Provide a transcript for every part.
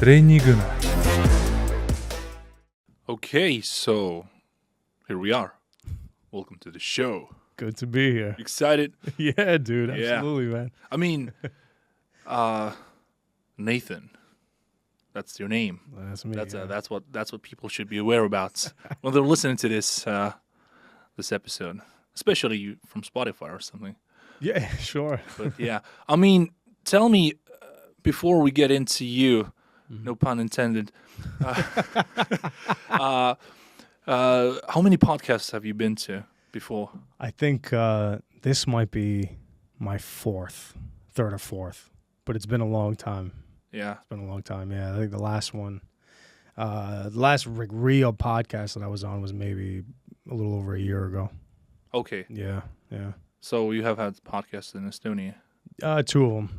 TRENNIKØNE. Okay, so here we are. Welcome to the show. Good to be here. Excited? Yeah, dude. Yeah. Absolutely, man. I mean, Nathan. That's your name. That's me. That's what people should be aware about when they're listening to this episode, especially you from Spotify or something. Yeah, sure. But yeah, I mean, tell me before we get into you, no pun intended. How many podcasts have you been to before? I think this might be my third or fourth, but it's been a long time. Yeah, It's been a long time. Yeah, I think the last one, the last real podcast that I was on was maybe a little over a year ago. okay. Yeah. So you have had podcasts in Estonia. Two of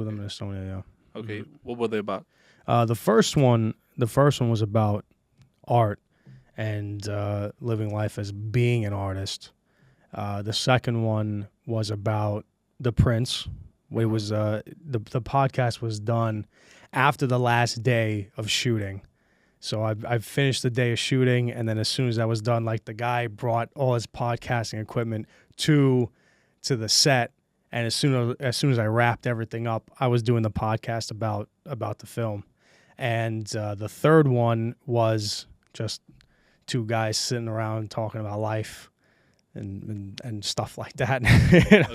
them in Estonia. Yeah. Okay, what were they about? The first one was about art and living life as being an artist. The second one was about the Prince. It was the podcast was done after the last day of shooting. So I finished the day of shooting, and then as soon as that was done, like the guy brought all his podcasting equipment to the set, and as soon as I wrapped everything up, I was doing the podcast about the film. And the third one was just two guys sitting around talking about life and stuff like that.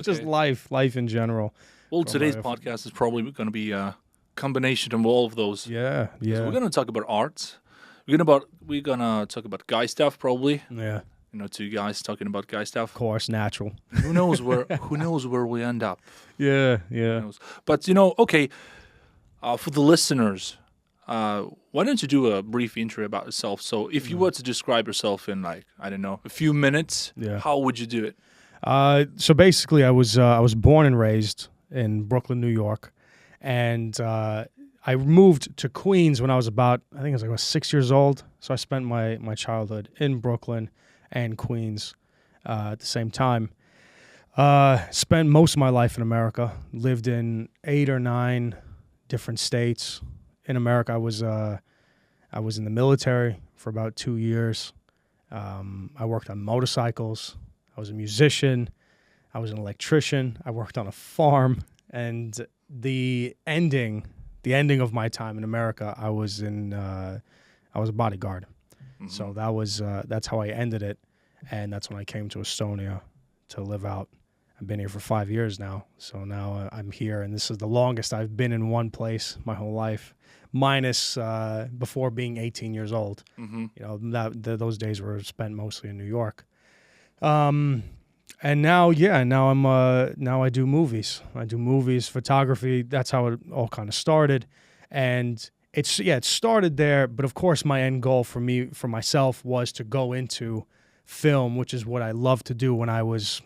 Just life in general. Well, today's podcast is probably going to be a combination of all of those. Yeah. So we're going to talk about art. We're gonna talk about guy stuff probably. Yeah. You know, two guys talking about guy stuff. Of course, natural. Who knows where we end up? Yeah. Who knows? But okay. For the listeners, why don't you do a brief intro about yourself? So, if you were to describe yourself in a few minutes, how would you do it? So basically, I was born and raised in Brooklyn, New York, and I moved to Queens when I was about, I think I was 6 years old. So I spent my childhood in Brooklyn and Queens at the same time. Spent most of my life in America. Lived in 8 or 9 different states. In America, I was in the military for about 2 years. I worked on motorcycles. I was a musician. I was an electrician. I worked on a farm. And the ending of my time in America, I was a bodyguard. Mm-hmm. So that's how I ended it, and that's when I came to Estonia to live out. I've been here for 5 years now, so now I'm here, and this is the longest I've been in one place my whole life, minus before being 18 years old. Mm-hmm. You know, those days were spent mostly in New York. And now I do movies. I do movies, photography. That's how it all kind of started. And it started there. But of course, my end goal for myself was to go into film, which is what I loved to do when I was,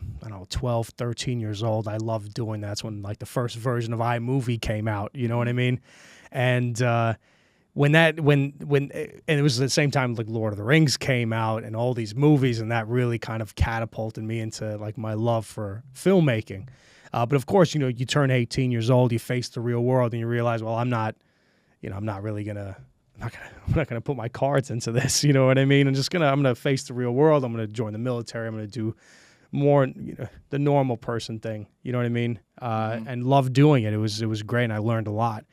12, 13 years old. I loved doing that. That's when like the first version of iMovie came out. You know what I mean? And when it was at the same time like Lord of the Rings came out and all these movies, and that really kind of catapulted me into like my love for filmmaking. But of course, you turn 18 years old, you face the real world, and you realize, well, I'm not gonna put my cards into this. You know what I mean? I'm gonna face the real world. I'm gonna join the military. I'm gonna do more, the normal person thing. You know what I mean? And love doing it. It was great, and I learned a lot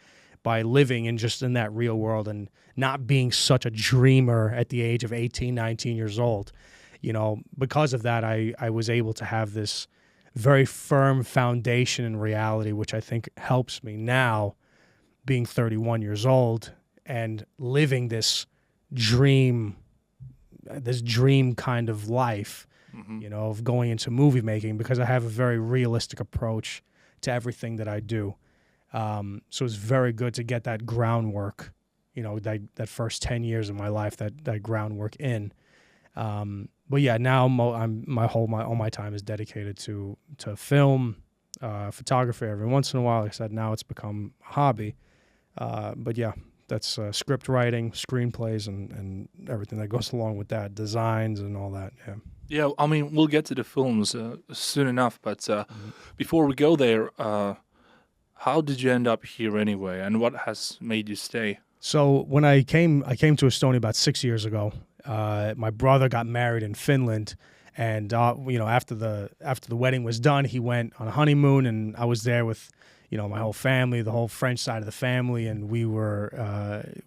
by living in that real world and not being such a dreamer at the age of 18, 19 years old. Because of that, I was able to have this very firm foundation in reality, which I think helps me now, being 31 years old and living this dream kind of life, of going into movie making, because I have a very realistic approach to everything that I do. So it's very good to get that groundwork, that first 10 years of my life, that groundwork in. But yeah, now all my time is dedicated to film, photography. Every once in a while, like I said, now it's become a hobby. But yeah, that's script writing, screenplays, and everything that goes along with that, designs and all that. Yeah. Yeah, I mean, we'll get to the films soon enough, but before we go there, how did you end up here anyway, and what has made you stay So when I came to Estonia about 6 years ago. My brother got married in Finland, and after the wedding was done, he went on a honeymoon, and I was there with my whole family, the whole French side of the family, and we were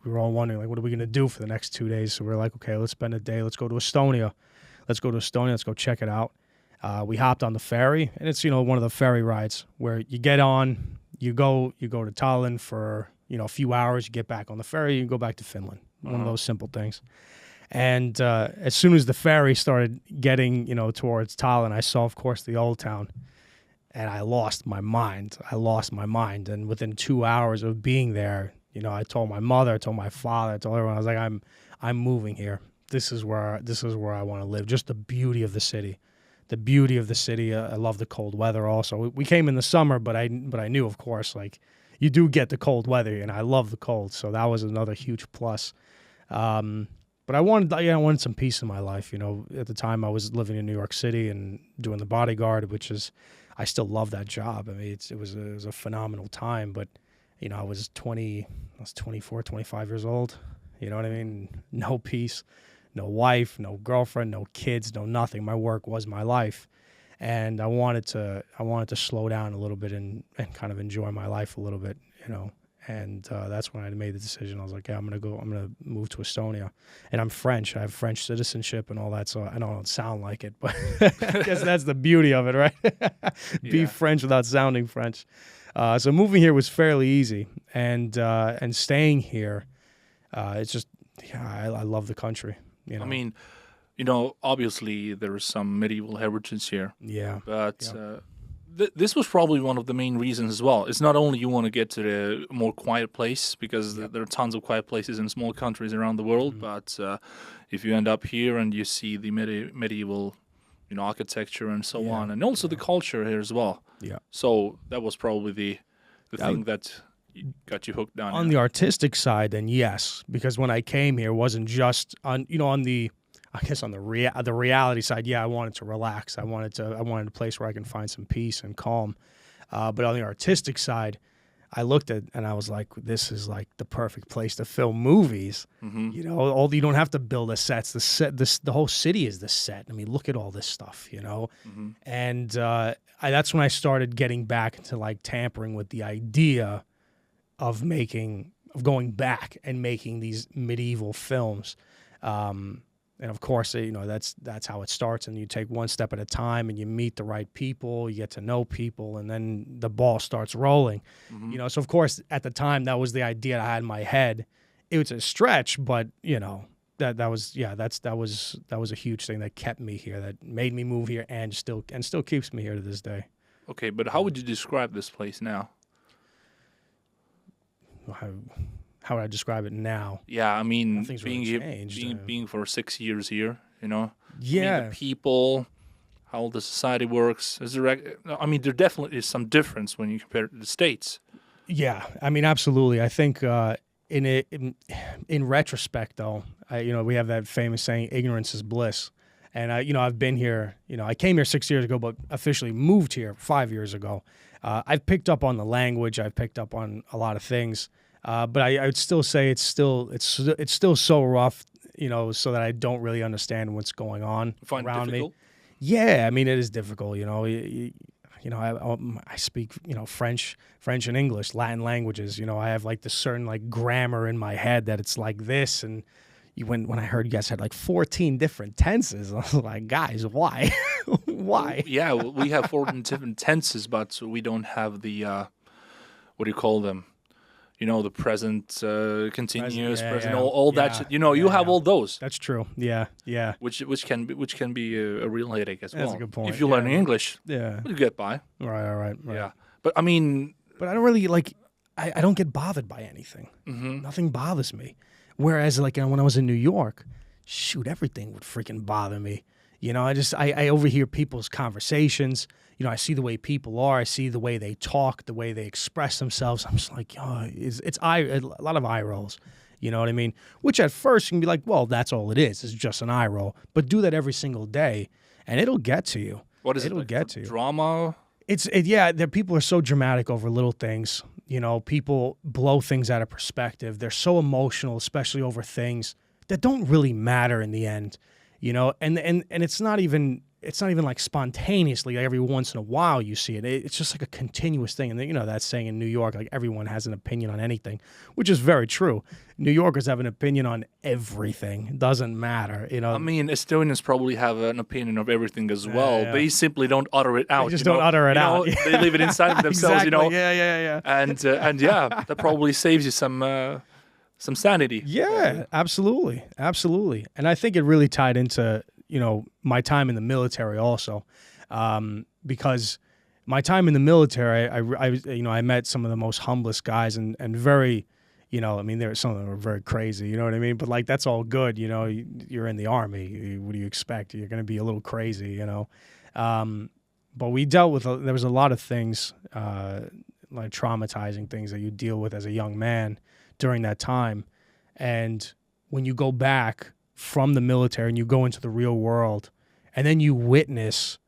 all wondering, like, what are we going to do for the next 2 days? So we're like, okay, let's spend a day. Let's go to Estonia. Let's go check it out. We hopped on the ferry, and it's one of the ferry rides where you get on, you go to Tallinn for a few hours, you get back on the ferry, you go back to Finland. One of those simple things. And as soon as the ferry started getting towards Tallinn, I saw, of course, the old town. And I lost my mind. And within 2 hours of being there, I told my mother, I told my father, I told everyone, I was like, I'm moving here. This is where I want to live. Just the beauty of the city. I love the cold weather also. We came in the summer, but I knew, of course, like, you do get the cold weather, and I love the cold. So that was another huge plus. But I wanted some peace in my life. At the time I was living in New York City and doing the bodyguard, which is, I still love that job. I mean, it was a phenomenal time, but I was 24, 25 years old. You know what I mean? No peace, no wife, no girlfriend, no kids, no nothing. My work was my life. And I wanted to slow down a little bit and kind of enjoy my life a little bit, And that's when I made the decision. I was like, yeah, I'm gonna move to Estonia. And I'm French. I have French citizenship and all that, so I don't sound like it, but I guess that's the beauty of it, right? Be French without sounding French. So moving here was fairly easy, and staying here, it's just, I love the country. I mean, obviously there is some medieval heritage here. Yeah. But this was probably one of the main reasons as well. It's not only you want to get to the more quiet place, because there are tons of quiet places in small countries around the world, but if you end up here and you see the medieval, architecture and so on, and also the culture here as well. Yeah. So that was probably the thing that got you hooked down on the artistic side. Then yes, because when I came here, it wasn't just on the reality side. Yeah, I wanted to relax. I wanted a place where I can find some peace and calm. But on the artistic side, I looked at and I was like, this is like the perfect place to film movies. Mm-hmm. You don't have to build the sets. The whole city is the set. I mean, look at all this stuff. Mm-hmm. And that's when I started getting back into like tampering with the idea of going back and making these medieval films. And of course, that's how it starts. And you take one step at a time, and you meet the right people, you get to know people, and then the ball starts rolling. Mm-hmm. So of course, at the time, that was the idea I had in my head. It was a stretch, but that was a huge thing that kept me here, that made me move here, and still keeps me here to this day. Okay, but how would you describe this place now? How would I describe it now? Yeah, I mean, being for 6 years here, Yeah. The people, how the society works. There definitely is some difference when you compare it to the States. Yeah, I mean, absolutely. I think in retrospect, though, we have that famous saying, "Ignorance is bliss." And I've been here. I came here 6 years ago, but officially moved here 5 years ago. I've picked up on the language. I've picked up on a lot of things. But I would still say it's still so rough, so that I don't really understand what's going on around me. Yeah, I mean, it is difficult. I speak French and English, Latin languages. I have like this certain like grammar in my head that it's like this. And when I heard you guys had like 14 different tenses, I was like, guys, why? Why? Yeah, we have 14 different tenses, but we don't have the what do you call them? The present, continuous, present, all that shit. You have all those. That's true. Yeah. Which can be a real headache as well. That's a good point. If you're learning English, you get by. Right. Yeah, but I mean, I don't really I don't get bothered by anything. Mm-hmm. Nothing bothers me. Whereas when I was in New York, shoot, everything would freaking bother me. I overhear people's conversations. I see the way people are. I see the way they talk, the way they express themselves. I'm just like, it's a lot of eye rolls. You know what I mean? Which at first you can be like, well, that's all it is. It's just an eye roll. But do that every single day, and it'll get to you. What is it? It'll get to you. Drama? Yeah, the people are so dramatic over little things. You know, people blow things out of perspective. They're so emotional, especially over things that don't really matter in the end. You know, and it's not even like spontaneously, like every once in a while you see it. It's just like a continuous thing. And you know that saying in New York, like everyone has an opinion on anything, which is very true. New Yorkers have an opinion on everything. It doesn't matter, you know. I mean, Estonians probably have an opinion of everything as well. Yeah. They simply don't utter it out. They just don't utter it out. They leave it inside of themselves, exactly. you know. Yeah. And yeah, that probably saves you some sanity. Yeah, absolutely. And I think it really tied into, you know, my time in the military also, because my time in the military, I met some of the most humblest guys and very, you know, I mean, some of them were very crazy, you know what I mean? But like, that's all good, you know, you're in the Army. What do you expect? You're going to be a little crazy, you know? But we dealt with, there was a lot of things, like traumatizing things that you deal with as a young man during that time. And when you go back from the military and you go into the real world and then you witness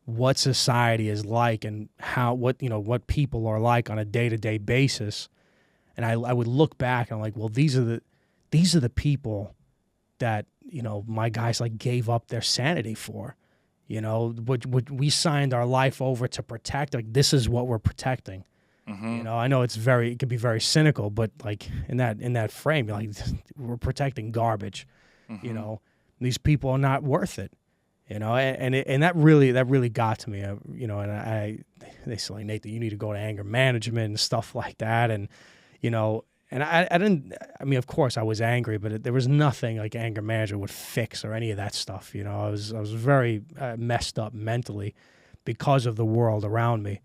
what society is like and what people are like on a day-to-day basis. And I would look back and I'm like, well, these are the people that, you know, my guys like gave up their sanity for, you know, what we signed our life over to protect. Like, this is what we're protecting. Mm-hmm. You know, I know it can be very cynical, but like in that frame, you're like, we're protecting garbage. Mm-hmm. You know, these people are not worth it. You know, and that really got to me. You know, and they say, like, Nathan, you need to go to anger management and stuff like that. And you know, and I didn't. I mean, of course, I was angry, but there was nothing like anger management would fix or any of that stuff. You know, I was very messed up mentally because of the world around me.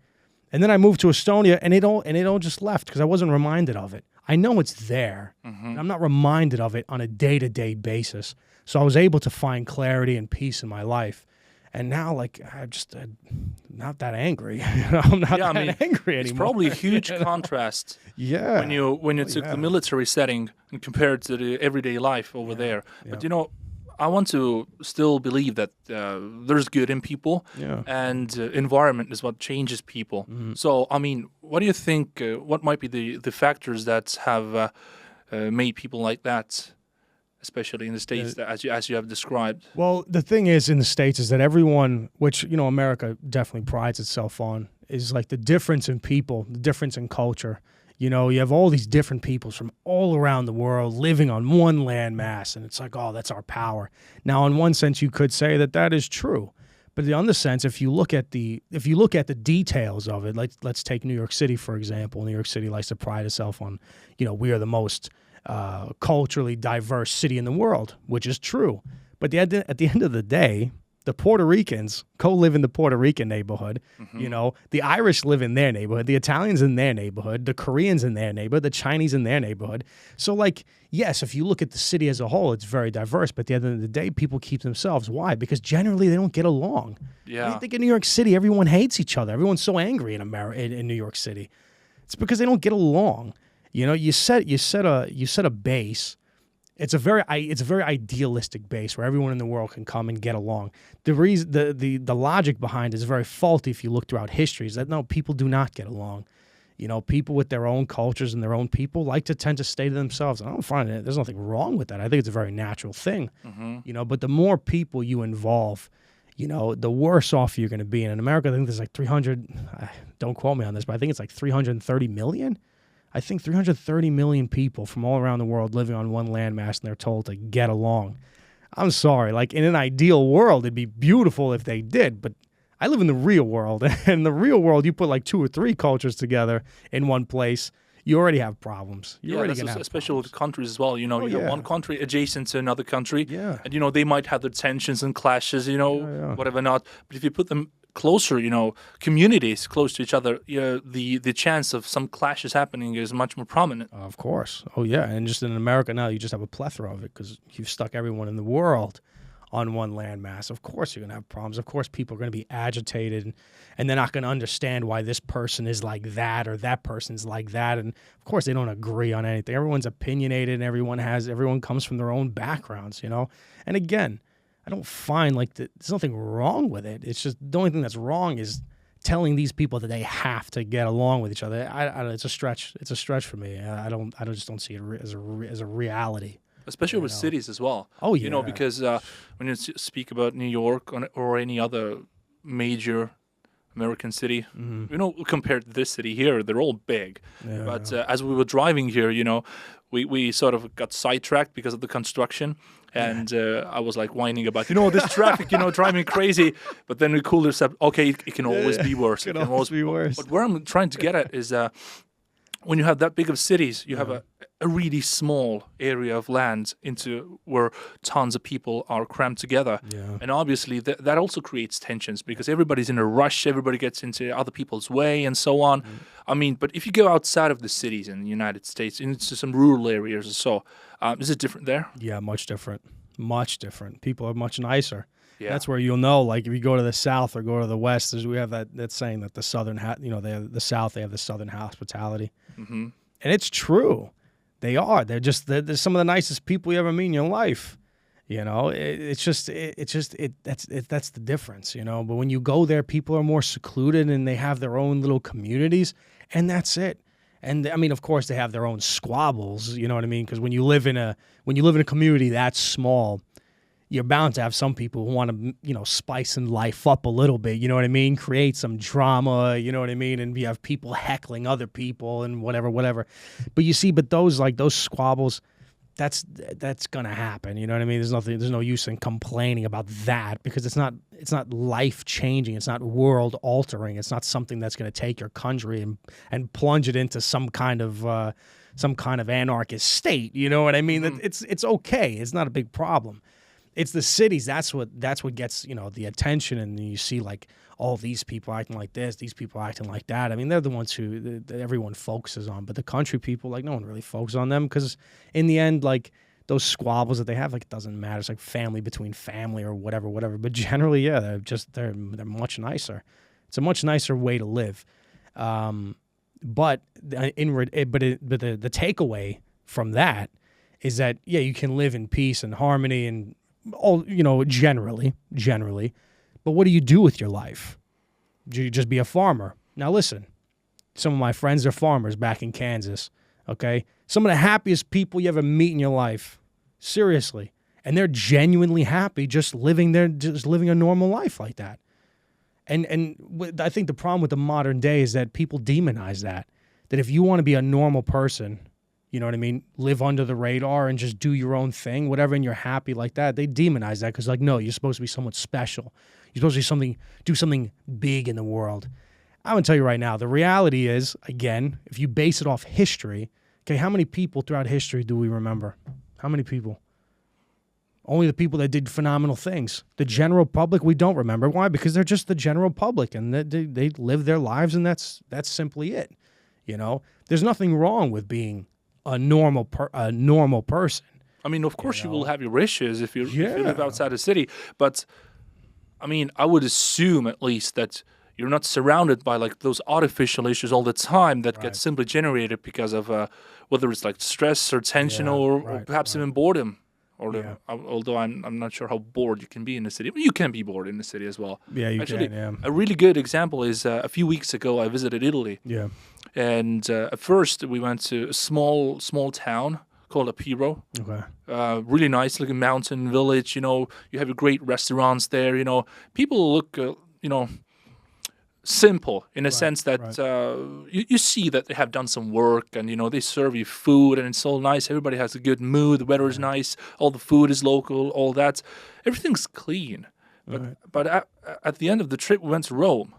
And then I moved to Estonia, and it all just left because I wasn't reminded of it. I know it's there. Mm-hmm. I'm not reminded of it on a day-to-day basis. So I was able to find clarity and peace in my life. And now, like, I'm just not that angry. I'm not angry anymore. It's probably a huge contrast. Yeah. When you took the military setting and compared to the everyday life over there. Yeah. But, you know, I want to still believe that there's good in people, and environment is what changes people. Mm-hmm. So, I mean, what do you think? What might be the factors that have made people like that, especially in the States, as you have described? Well, the thing is, in the States, is that everyone, which, you know, America definitely prides itself on, is like the difference in people, the difference in culture. You know, you have all these different peoples from all around the world living on one landmass, and it's like, oh, that's our power. Now, in one sense, you could say that is true, but in the other sense, if you look at the details of it, like let's take New York City for example. New York City likes to pride itself on, you know, we are the most culturally diverse city in the world, which is true. But at the end of the day, the Puerto Ricans live in the Puerto Rican neighborhood. Mm-hmm. You know, the Irish live in their neighborhood, the Italians in their neighborhood, the Koreans in their neighborhood, the Chinese in their neighborhood. So, like, yes, if you look at the city as a whole, it's very diverse. But at the end of the day, people keep themselves. Why? Because generally they don't get along. Yeah. I think in New York City, everyone hates each other. Everyone's so angry in New York City. It's because they don't get along. You know, you set a base. It's a very idealistic base where everyone in the world can come and get along. The reason, the logic behind it is very faulty if you look throughout history. Is that no, people do not get along. You know, people with their own cultures and their own people like to tend to stay to themselves. I don't find it. There's nothing wrong with that. I think it's a very natural thing. Mm-hmm. You know, but the more people you involve, you know, the worse off you're going to be. And in America, I think there's like 300. Don't quote me on this, but I think it's like 330 million. I think 330 million people from all around the world living on one landmass, and they're told to get along. I'm sorry. Like, in an ideal world, it'd be beautiful if they did, but I live in the real world. And in the real world, you put like 2 or 3 cultures together in one place, you already have problems. You're already going to have especially with countries as well. You know, you have one country adjacent to another country, and, you know, they might have their tensions and clashes, you know, whatever not. But if you put them closer, you know, communities close to each other, the chance of some clashes happening is much more prominent. Of course. Oh, yeah. And just in America now, you just have a plethora of it because you've stuck everyone in the world on one landmass. Of course you're going to have problems. Of course people are going to be agitated and they're not going to understand why this person is like that or that person's like that. And of course they don't agree on anything. Everyone's opinionated and everyone comes from their own backgrounds, you know. And again, I don't find like there's nothing wrong with it. It's just the only thing that's wrong is telling these people that they have to get along with each other, it's a stretch. It's a stretch for me. I just don't see it as a reality. Especially with cities as well. Oh yeah. You know, because when you speak about New York or any other major American city, you know, compared to this city here, they're all big. Yeah, but as we were driving here, you know, we sort of got sidetracked because of the construction. And I was like whining about, you know, this traffic, you know, driving me crazy. But then we cooled ourselves. Okay, it can always be worse. It can always be worse. But where I'm trying to get at is when you have that big of cities, you have a really small area of land into where tons of people are crammed together. Yeah. And obviously that also creates tensions because everybody's in a rush, everybody gets into other people's way and so on. I mean, but if you go outside of the cities in the United States, into some rural areas or so, is it different there? Yeah, much different. Much different. People are much nicer. Yeah. That's where you'll know, like if you go to the South or go to the West, we have that saying that the Southern, the South, they have the Southern hospitality. Mm-hmm. And it's true. They are. They're some of the nicest people you ever meet in your life. You know, that's the difference, you know. But when you go there, people are more secluded and they have their own little communities, and that's it. And I mean, of course, they have their own squabbles, you know what I mean? Because when you live in a community that small, you're bound to have some people who want to, you know, spice and life up a little bit, you know what I mean? Create some drama, you know what I mean? And you have people heckling other people and whatever. But you see, those squabbles, that's gonna happen, you know what I mean? There's no use in complaining about that because it's not life changing, it's not world altering, it's not something that's gonna take your country and plunge it into some kind of anarchist state, you know what I mean? Mm-hmm. It's okay, it's not a big problem. It's the cities. That's what gets, you know, the attention, and you see like all these people acting like this, these people acting like that. I mean, they're the ones that everyone focuses on, but the country people, like, no one really focuses on them because in the end, like those squabbles that they have, like, it doesn't matter. It's like family between family or whatever. But generally, yeah, they're much nicer. It's a much nicer way to live. But the takeaway from that is that, yeah, you can live in peace and harmony and all, you know, generally. But what do you do with your life? Do you just be a farmer? Now listen, some of my friends are farmers back in Kansas, okay? Some of the happiest people you ever meet in your life, seriously. And they're genuinely happy just living a normal life like that. And I think the problem with the modern day is that people demonize that if you want to be a normal person, you know what I mean, live under the radar and just do your own thing, whatever, and you're happy like that, they demonize that because, like, no, you're supposed to be someone special. You're supposed to do something big in the world. I'm going to tell you right now, the reality is, again, if you base it off history, okay, how many people throughout history do we remember? How many people? Only the people that did phenomenal things. The general public, we don't remember. Why? Because they're just the general public, and they live their lives, and that's simply it. You know, there's nothing wrong with being a normal person. I mean, of course, you will have your issues if you live outside the city. But I mean, I would assume at least that you're not surrounded by like those artificial issues all the time that get simply generated because of whether it's like stress or tension or perhaps even boredom. Although I'm not sure how bored you can be in the city. You can be bored in the city as well. Yeah, you Actually, can. Yeah. A really good example is a few weeks ago I visited Italy. Yeah. And at first we went to a small town called Apiro. Okay. Really nice looking mountain village. You know, you have great restaurants there. You know, people look simple in a sense that you see that they have done some work, and you know they serve you food and it's all nice. Everybody has a good mood. The weather is nice. All the food is local. All that. Everything's clean. But at the end of the trip, we went to Rome.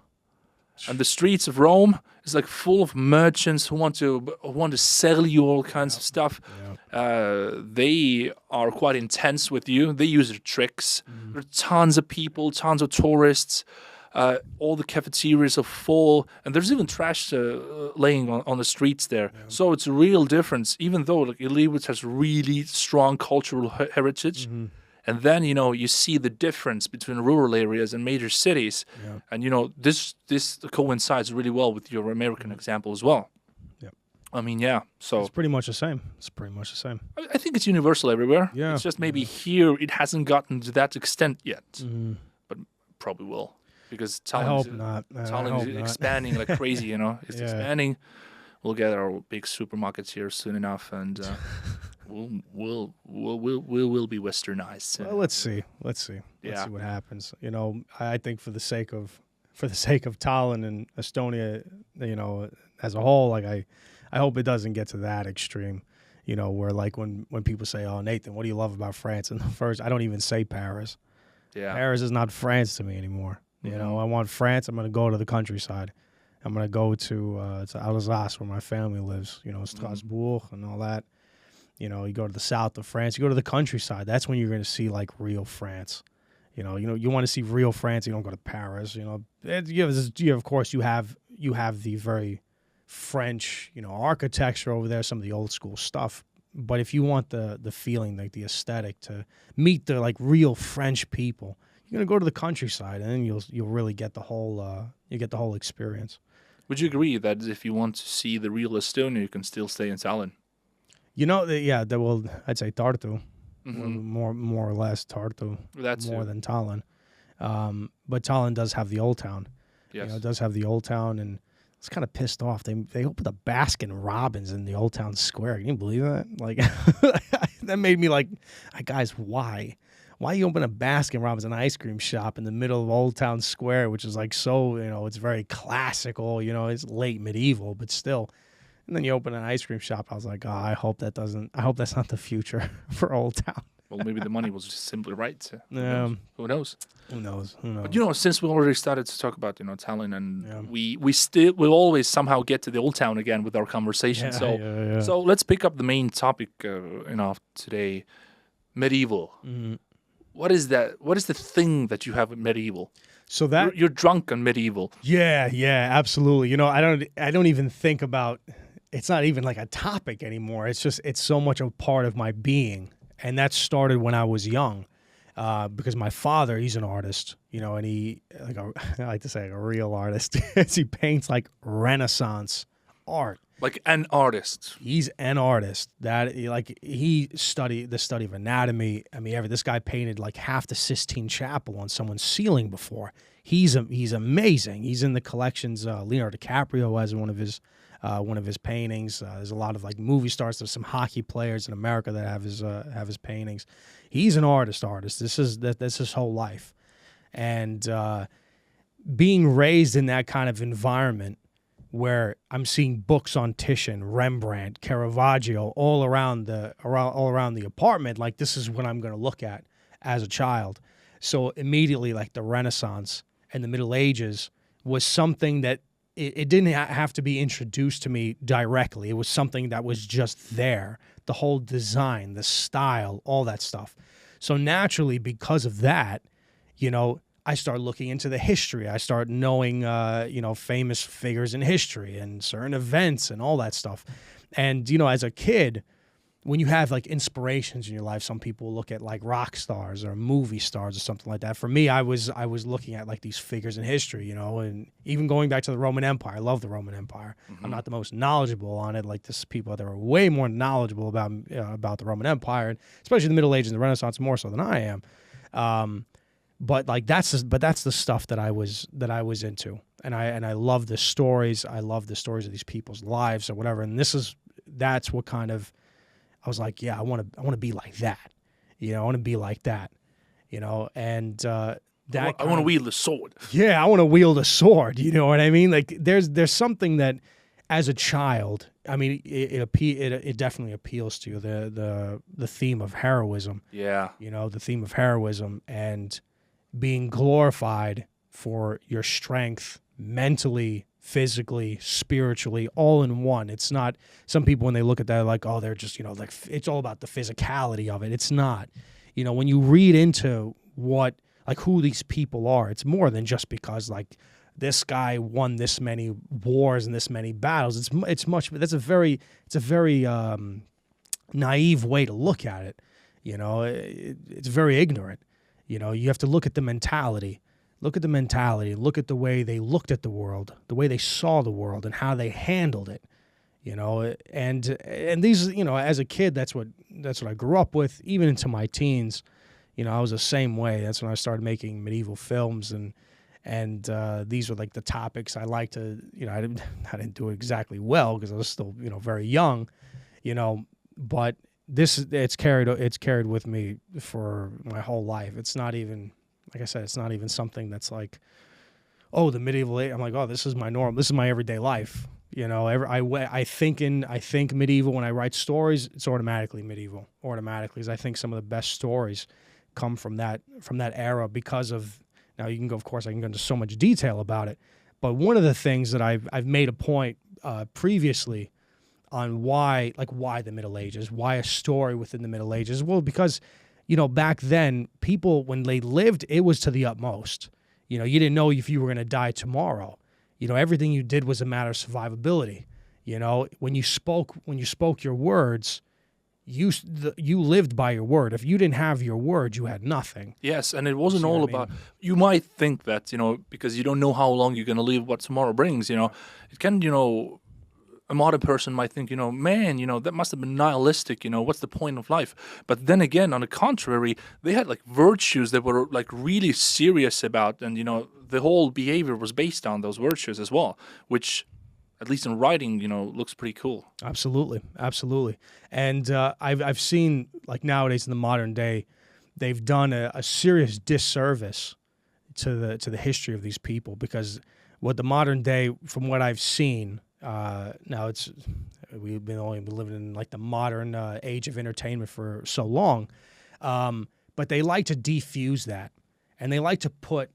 And the streets of Rome is like full of merchants who want to sell you all kinds of stuff. Yeah. They are quite intense with you. They use their tricks. There are tons of people, tons of tourists. All the cafeterias are full, and there's even trash laying on the streets there. Yeah. So it's a real difference, even though like Italy, which has really strong cultural heritage. And then, you know, you see the difference between rural areas and major cities. Yeah. And, you know, this coincides really well with your American example as well. Yeah. I mean, yeah. So it's pretty much the same. I think it's universal everywhere. Yeah. It's just maybe here it hasn't gotten to that extent yet. But probably will. because I hope not. I Tallinn hope is not. expanding like crazy. You know, it's Yeah. expanding. We'll get our big supermarkets here soon enough, and we'll be westernized soon. Well, let's see. Let's Yeah. see what happens. You know, I think for the sake of Tallinn and Estonia, you know, as a whole, like I hope it doesn't get to that extreme. You know, where like when people say, "Oh, Nathan, what do you love about France?" And the first, I don't even say Paris. Yeah. Paris is not France to me anymore. You know, I want France. I'm going to go to the countryside. I'm going to go to Alsace, where my family lives. You know, Strasbourg and all that. You know, you go to the south of France. You go to the countryside. That's when you're going to see like real France. You know, you want to see real France. You don't go to Paris. You know, of course, you have the very French, you know, architecture over there, some of the old school stuff. But if you want the feeling, like the aesthetic, to meet the like real French people, you're gonna go to the countryside, and then you'll really get the whole experience. Would you agree that if you want to see the real Estonia, you can still stay in Tallinn? You know, I'd say Tartu, more or less Tartu, more than Tallinn. But Tallinn does have the old town. Yes. You know, it does have the old town, and it's kind of pissed off. They opened a Baskin Robbins in the old town square. Can you believe that? Like, that made me like, guys, why? Why you open a Baskin Robbins, an ice cream shop in the middle of Old Town Square, which is like so, you know, it's very classical, you know, it's late medieval, but still. And then you open an ice cream shop. I was like, oh, I hope that's not the future for Old Town. Well, maybe the money was just simply right. Who knows? Who knows? But you know, since we already started to talk about Tallinn, and we'll always somehow get to the old town again with our conversation. So let's pick up the main topic today, medieval. Mm-hmm. What is that? What is the thing that you have with medieval? So that you're drunk on medieval. Yeah, absolutely. You know, I don't even think about. It's not even like a topic anymore. It's so much a part of my being. And that started when I was young, because my father, he's an artist, you know, and I like to say like a real artist. He paints like Renaissance art. Like an artist. He's an artist. He studied the study of anatomy. I mean, this guy painted like half the Sistine Chapel on someone's ceiling before. He's amazing. He's in the collections. Leonardo DiCaprio has one of his paintings. There's a lot of like movie stars. There's some hockey players in America that have his paintings. He's an artist. This is his whole life, and being raised in that kind of environment where I'm seeing books on Titian, Rembrandt, Caravaggio all around the apartment. Like, this is what I'm going to look at as a child. So immediately, like, the Renaissance and the Middle Ages was something that it didn't have to be introduced to me directly. It was something that was just there. The whole design, the style, all that stuff. So naturally, because of that, you know, I start looking into the history. I start knowing, famous figures in history and certain events and all that stuff. And, you know, as a kid, when you have like inspirations in your life, some people look at like rock stars or movie stars or something like that. For me, I was looking at like these figures in history, you know, and even going back to the Roman Empire. I love the Roman Empire. Mm-hmm. I'm not the most knowledgeable on it. Like, there's people that are way more knowledgeable about the Roman Empire, especially the Middle Ages and the Renaissance, more so than I am. But like that's the stuff that I was into, and I love the stories. I love the stories of these people's lives or whatever. And that's what kind of, I was like, yeah, I want to be like that, you know. I want to be like that, you know. And I want to wield a sword. Yeah, I want to wield a sword. You know what I mean? Like, there's something that, as a child, I mean, it definitely appeals to you. The theme of heroism. Yeah. You know, the theme of heroism and being glorified for your strength mentally, physically, spiritually, all in one. It's not, some people when they look at that, like, oh, they're just, you know, like, it's all about the physicality of it. It's not. You know, when you read into who these people are, it's more than just because, like, this guy won this many wars and this many battles. It's much, that's a very naive way to look at it. You know, it's very ignorant. You know, you have to look at the mentality. Look at the way they looked at the world, the way they saw the world, and how they handled it. You know, and these, you know, as a kid, that's what I grew up with. Even into my teens, you know, I was the same way. That's when I started making medieval films, and And these were like the topics I like to, I didn't do it exactly well because I was still, very young, but it's carried with me for my whole life. It's not even, like I said, it's not even something that's like, oh, the medieval age. I'm like, oh, this is my norm. This is my everyday life. I think medieval when I write stories. It's automatically medieval, because I think some of the best stories come from that era because of. Now you can go, of course, I can go into so much detail about it, but one of the things that I've made a point previously on why the Middle Ages, why a story within the Middle Ages. Well, because back then people, when they lived, it was to the utmost. You didn't know if you were going to die tomorrow. Everything you did was a matter of survivability. When you spoke your words, you lived by your word. If you didn't have your word, you had nothing. Yes, and it wasn't all about. You might think that because you don't know how long you're going to live, what tomorrow brings. It can a modern person might think, man, that must have been nihilistic. What's the point of life? But then again, on the contrary, they had like virtues that were like really serious about, and the whole behavior was based on those virtues as well, which, at least in writing, looks pretty cool. Absolutely, absolutely. And I've seen, like, nowadays in the modern day, they've done a serious disservice to the history of these people, because what the modern day, from what I've seen. Now we've only been living in like the modern age of entertainment for so long, but they like to defuse that, and they like to put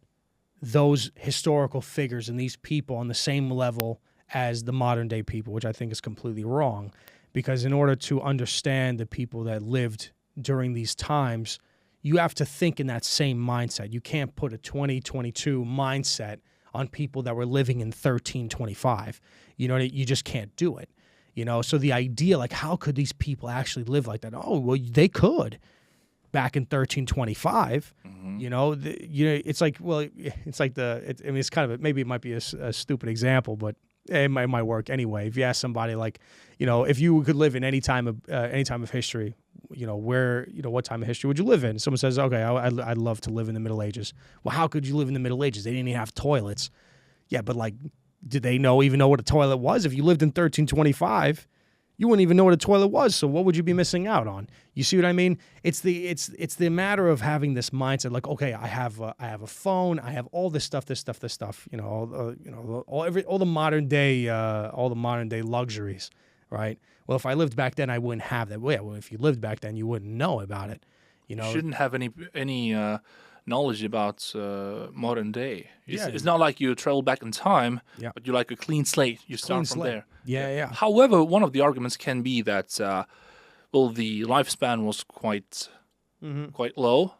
those historical figures and these people on the same level as the modern day people, which I think is completely wrong, because in order to understand the people that lived during these times, you have to think in that same mindset. You can't put a 2022 mindset on people that were living in 1325. You just can't do it. So the idea, like, how could these people actually live like that? Oh, well, they could back in 1325. Mm-hmm. It's like, well, it's like it's kind of, maybe it might be a stupid example, but it might work anyway. If you ask somebody, like, if you could live in any time of history, what time of history would you live in? Someone says, okay, I'd love to live in the Middle Ages. Well, how could you live in the Middle Ages? They didn't even have toilets. Yeah, but like, did they even know what a toilet was? If you lived in 1325, you wouldn't even know what a toilet was. So what would you be missing out on? You see what I mean? It's the matter of having this mindset. Like, okay, I have a phone. I have all this stuff. All the modern day luxuries, right? Well, if I lived back then, I wouldn't have that. Well, yeah, well, if you lived back then, you wouldn't know about it. You shouldn't have any knowledge about modern day. Yeah. It's not like you travel back in time, yeah. but you're like a clean slate. You start from there. Yeah. However, one of the arguments can be that, the lifespan was quite low,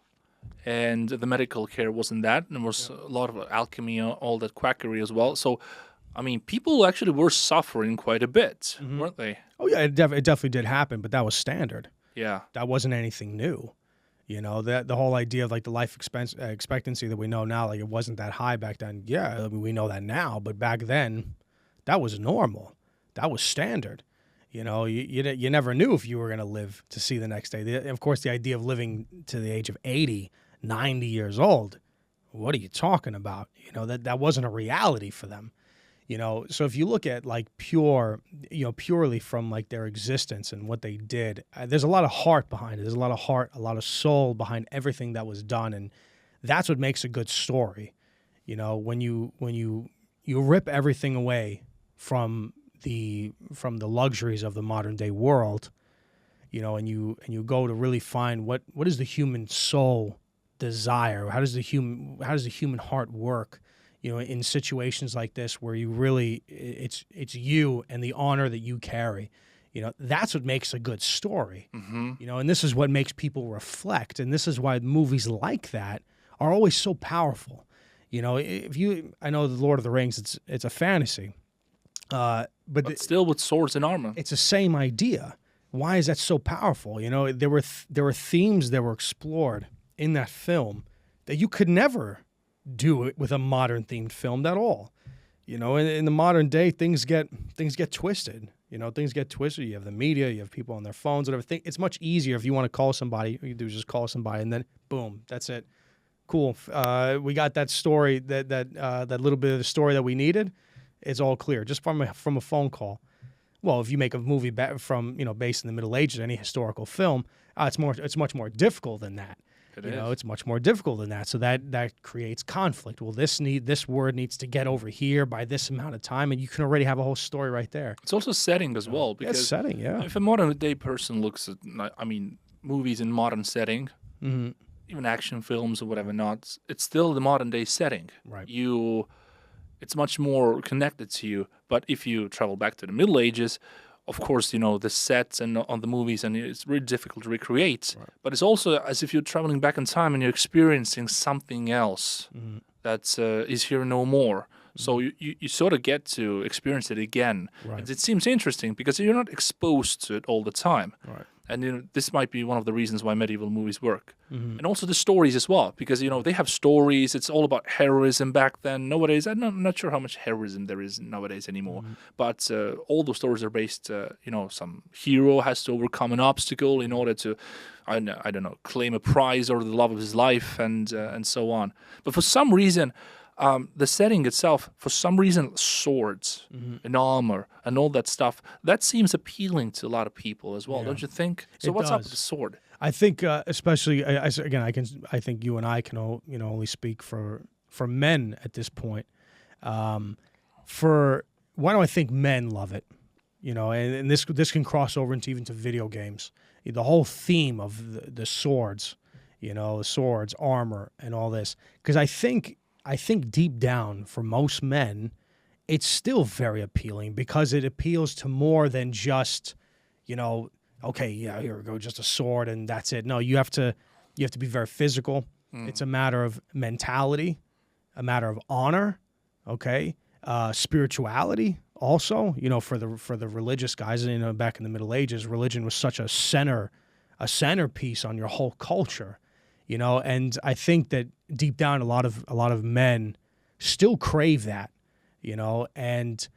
and the medical care wasn't that, and there was a lot of alchemy, all that quackery as well. So, I mean, people actually were suffering quite a bit, weren't they? Oh, yeah, it definitely did happen, but that was standard. Yeah. That wasn't anything new. That the whole idea of like the life expectancy that we know now, like, it wasn't that high back then. Yeah, I mean, we know that now, but back then, that was normal. That was standard. You never knew if you were going to live to see the next day. Of course, the idea of living to the age of 80, 90 years old, what are you talking about? That wasn't a reality for them. So if you look at like purely from like their existence and what they did, there's a lot of heart behind it. There's a lot of heart, a lot of soul behind everything that was done, and that's what makes a good story. When you rip everything away from the luxuries of the modern day world, and you go to really find what does the human soul desire? How does the human heart work? In situations like this where you really, it's you and the honor that you carry, that's what makes a good story. Mm-hmm. And this is what makes people reflect, and this is why movies like that are always so powerful. I know the Lord of the Rings, it's a fantasy, but still with swords and armor. It's the same idea. Why is that so powerful? There were themes that were explored in that film that you could never do it with a modern themed film at all. In the modern day, things get twisted. Things get twisted. You have the media, you have people on their phones, whatever. It's much easier if you want to call somebody. All you do is just call somebody, and then boom, that's it. Cool. We got that story, that little bit of the story that we needed. It's all clear just from a phone call. Well, if you make a movie from based in the Middle Ages, any historical film, it's much more difficult than that. It's much more difficult than that. So that creates conflict. Well, this word needs to get over here by this amount of time, and you can already have a whole story right there. It's also setting as well, because it's setting, yeah. If a modern day person looks at, movies in modern setting, even action films or whatever, not, it's still the modern day setting. Right. It's much more connected to you. But if you travel back to the Middle Ages, of course, the sets and on the movies, and it's really difficult to recreate. Right. But it's also as if you're traveling back in time and you're experiencing something else that is here no more. So you sort of get to experience it again. Right. And it seems interesting because you're not exposed to it all the time. Right. And this might be one of the reasons why medieval movies work. And also the stories as well, because they have stories. It's all about heroism back then. Nowadays, I'm not sure how much heroism there is nowadays anymore. But all those stories are based, some hero has to overcome an obstacle in order to, I don't know, claim a prize or the love of his life and so on. But for some reason, the setting itself, for some reason, swords and armor and all that stuff, that seems appealing to a lot of people as well, don't you think? So what's up with the sword? I think, especially I think you and I can only speak for men at this point. Why do I think men love it? And this can cross over into even to video games. The whole theme of the swords, swords, armor, and all this, because I think deep down, for most men, it's still very appealing because it appeals to more than just, okay, yeah, here we go, just a sword and that's it. No, you have to be very physical. It's a matter of mentality, a matter of honor, okay, spirituality also. For the religious guys, back in the Middle Ages, religion was such a centerpiece on your whole culture. And I think that deep down, a lot of men still crave that, and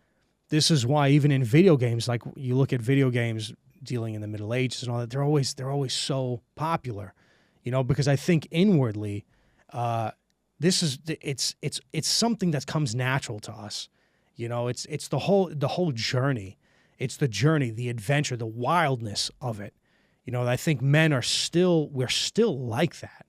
this is why even in video games, like you look at video games dealing in the Middle Ages and all that, they're always so popular, because I think inwardly, it's something that comes natural to us, it's the whole journey, it's the journey, the adventure, the wildness of it. I think men we're still like that.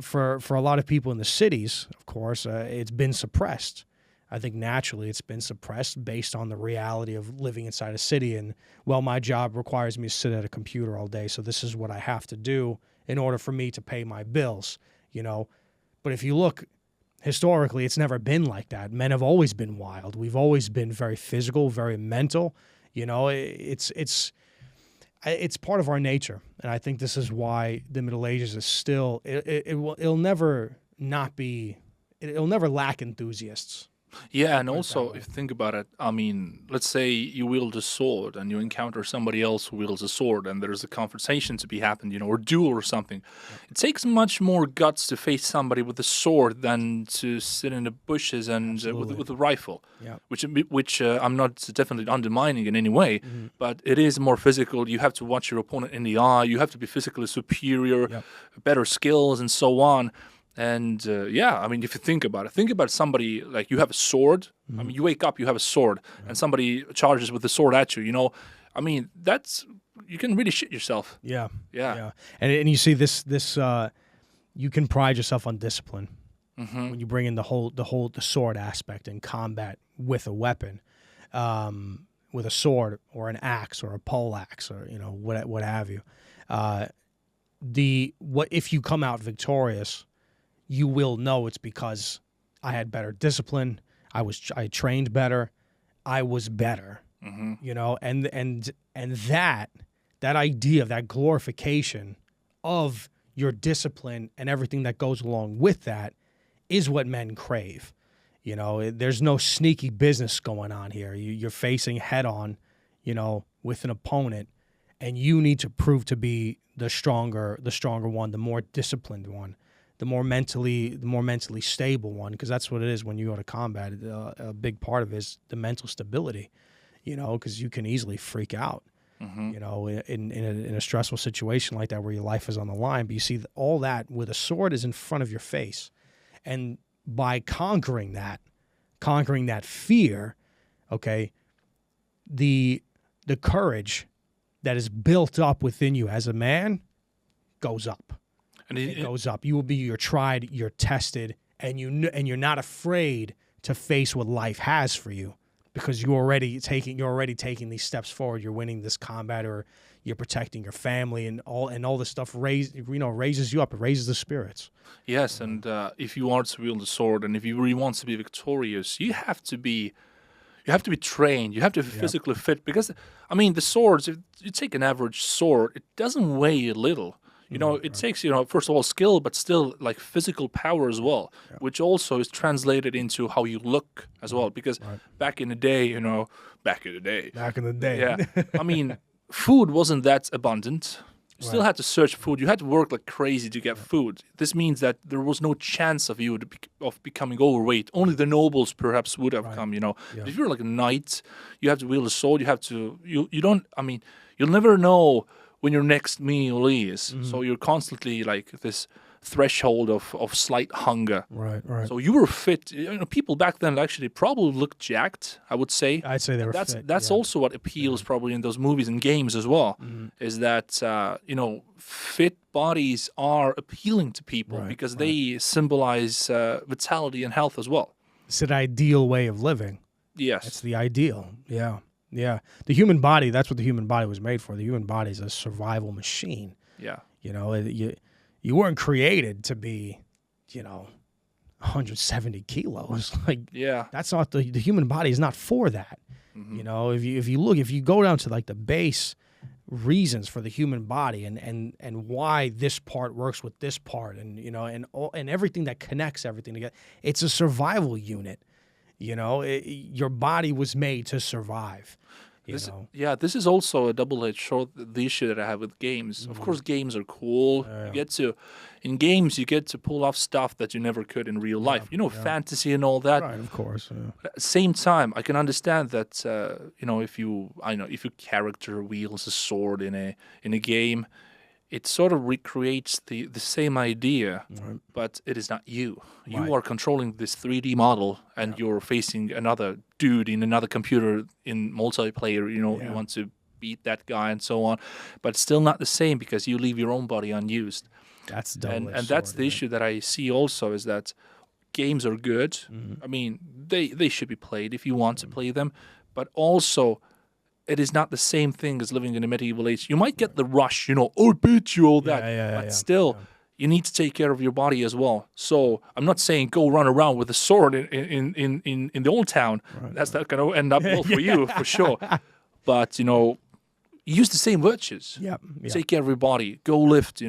For a lot of people in the cities, of course, it's been suppressed. I think naturally it's been suppressed based on the reality of living inside a city. And, well, my job requires me to sit at a computer all day, so this is what I have to do in order for me to pay my bills, But if you look historically, it's never been like that. Men have always been wild. We've always been very physical, very mental. It's part of our nature, and I think this is why the Middle Ages is still. It'll never lack enthusiasts. Yeah, and also, if you think about it, let's say you wield a sword and you encounter somebody else who wields a sword and there's a conversation to be happened, or duel or something. It takes much more guts to face somebody with a sword than to sit in the bushes and with a rifle, which I'm not definitely undermining in any way, but it is more physical. You have to watch your opponent in the eye. You have to be physically superior, better skills, and so on. And if you think about somebody, like you have a sword. You wake up, you have a sword, and somebody charges with the sword at you. That's, you can really shit yourself. Yeah. And you see this you can pride yourself on discipline when you bring in the sword aspect in combat with a weapon, with a sword or an axe or a pole axe or what have you. If you come out victorious, you will know it's because I had better discipline. I trained better. I was better. And that idea, that glorification of your discipline and everything that goes along with that is what men crave. There's no sneaky business going on here. You're facing head on, with an opponent, and you need to prove to be the stronger one, the more disciplined one. The more mentally stable one, because that's what it is when you go to combat. A big part of it is the mental stability, because you can easily freak out. you know, in a stressful situation like that where your life is on the line. But you see all that with a sword is in front of your face. And by conquering that fear, okay, the courage that is built up within you as a man goes up. And it goes up. You're tried, you're tested, and you're not afraid to face what life has for you, because you're already taking these steps forward. You're winning this combat, or you're protecting your family, and all this stuff raises you up. It raises the spirits. Yes, and if you want to wield the sword, and if you really want to be victorious, you have to be trained. You have to be physically fit, because I mean, the swords. If you take an average sword, it doesn't weigh little. You know, it takes, first of all, skill, but still like physical power as well, which also is translated into how you look as well. Because back in the day, yeah, I mean, food wasn't that abundant. You still had to search food. You had to work like crazy to get food. This means that there was no chance of you of becoming overweight. Only the nobles perhaps would have come, But if you're like a knight, you have to wield a sword. You have to, you'll never know when your next meal is. So you're constantly like this threshold of slight hunger. Right. So you were fit. People back then actually probably looked jacked, I would say. I'd say they were fit. That's also what appeals probably in those movies and games as well, is that, fit bodies are appealing to people because they symbolize vitality and health as well. It's an ideal way of living. Yes. It's the ideal. Yeah. The human body, that's what the human body was made for. The human body is a survival machine. Yeah. You weren't created to be, 170 kilos. That's not the human body is not for that. If you go down to like the base reasons for the human body and why this part works with this part and everything that connects everything together, it's a survival unit. Your body was made to survive. This is also a double-edged sword, the issue that I have with games. Of course, games are cool. In games, you get to pull off stuff that you never could in real life. Fantasy and all that. Right, of course. Yeah. But at the same time, I can understand that, if your character wields a sword in a game, it sort of recreates the same idea, but it is not you. You are controlling this 3D model, and you're facing another dude in another computer in multiplayer. You want to beat that guy and so on, but it's still not the same because you leave your own body unused. That's and that's the issue that I see also, is that games are good. I mean, they should be played if you want to play them, but also it is not the same thing as living in a medieval age. You might get the rush, I beat you, all that, but still, you need to take care of your body as well. So I'm not saying go run around with a sword in the old town. That's not going to end up well for you, for sure. But, use the same virtues. Take care of your body. Go lift,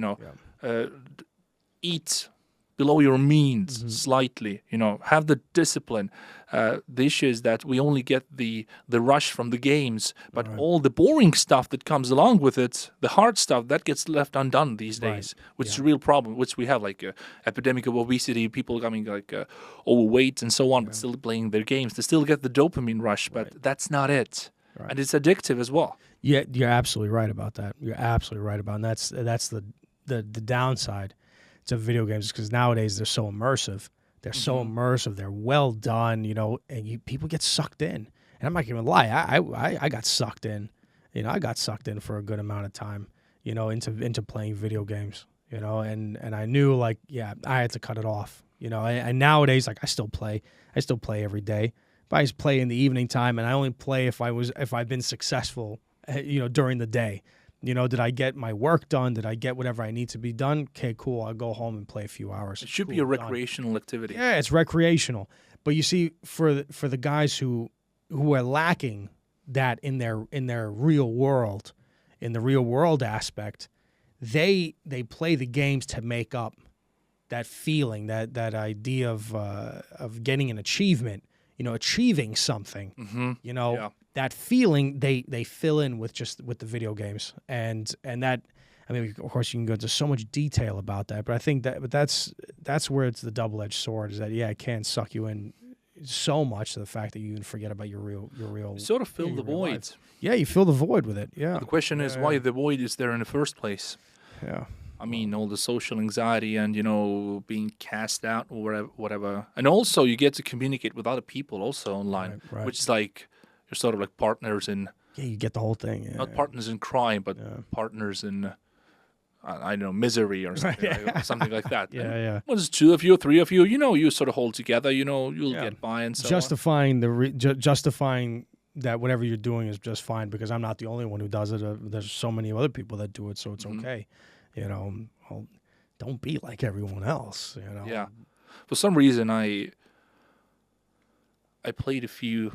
eat below your means slightly, have the discipline. The issue is that we only get the rush from the games, but all the boring stuff that comes along with it, the hard stuff, that gets left undone these days, which is a real problem, which we have, like a epidemic of obesity, people becoming like overweight and so on, but still playing their games. They still get the dopamine rush, but that's not it. And it's addictive as well. Yeah, you're absolutely right about that. You're absolutely right about it. And that's the downside to video games, because nowadays they're so immersive. They're so immersive. They're well done, and people get sucked in. And I'm not going to lie, I got sucked in. I got sucked in for a good amount of time, into playing video games, and I knew I had to cut it off, and nowadays, I still play every day. But I just play in the evening time, and I only play if I've been successful, during the day. Did I get my work done? Did I get whatever I need to be done? Okay, cool. I'll go home and play a few hours. It should be a recreational activity. Yeah, it's recreational. But you see, for the guys who are lacking that in their real world, in the real world aspect, they play the games to make up that feeling, that idea of getting an achievement, achieving something, that feeling they fill in with the video games, and that, I mean, of course you can go into so much detail about that, but I think that's where it's the double-edged sword, is that it can suck you in, so much to the fact that you even forget about your real. You sort of fill the void. Life. Yeah, you fill the void with it. Yeah. But the question is why the void is there in the first place. Yeah. I mean, all the social anxiety and, being cast out or whatever. And also you get to communicate with other people also online, right. which is like, you're sort of like partners in... Yeah, you get the whole thing. Yeah, not partners in crime, but partners in, I don't know, misery or something like that. Yeah. Well, there's 2 of you, 3 of you, you sort of hold together, you'll get by and so justifying on. Justifying that whatever you're doing is just fine because I'm not the only one who does it. There's so many other people that do it, so it's okay. Well, don't be like everyone else. Yeah. For some reason, I played a few.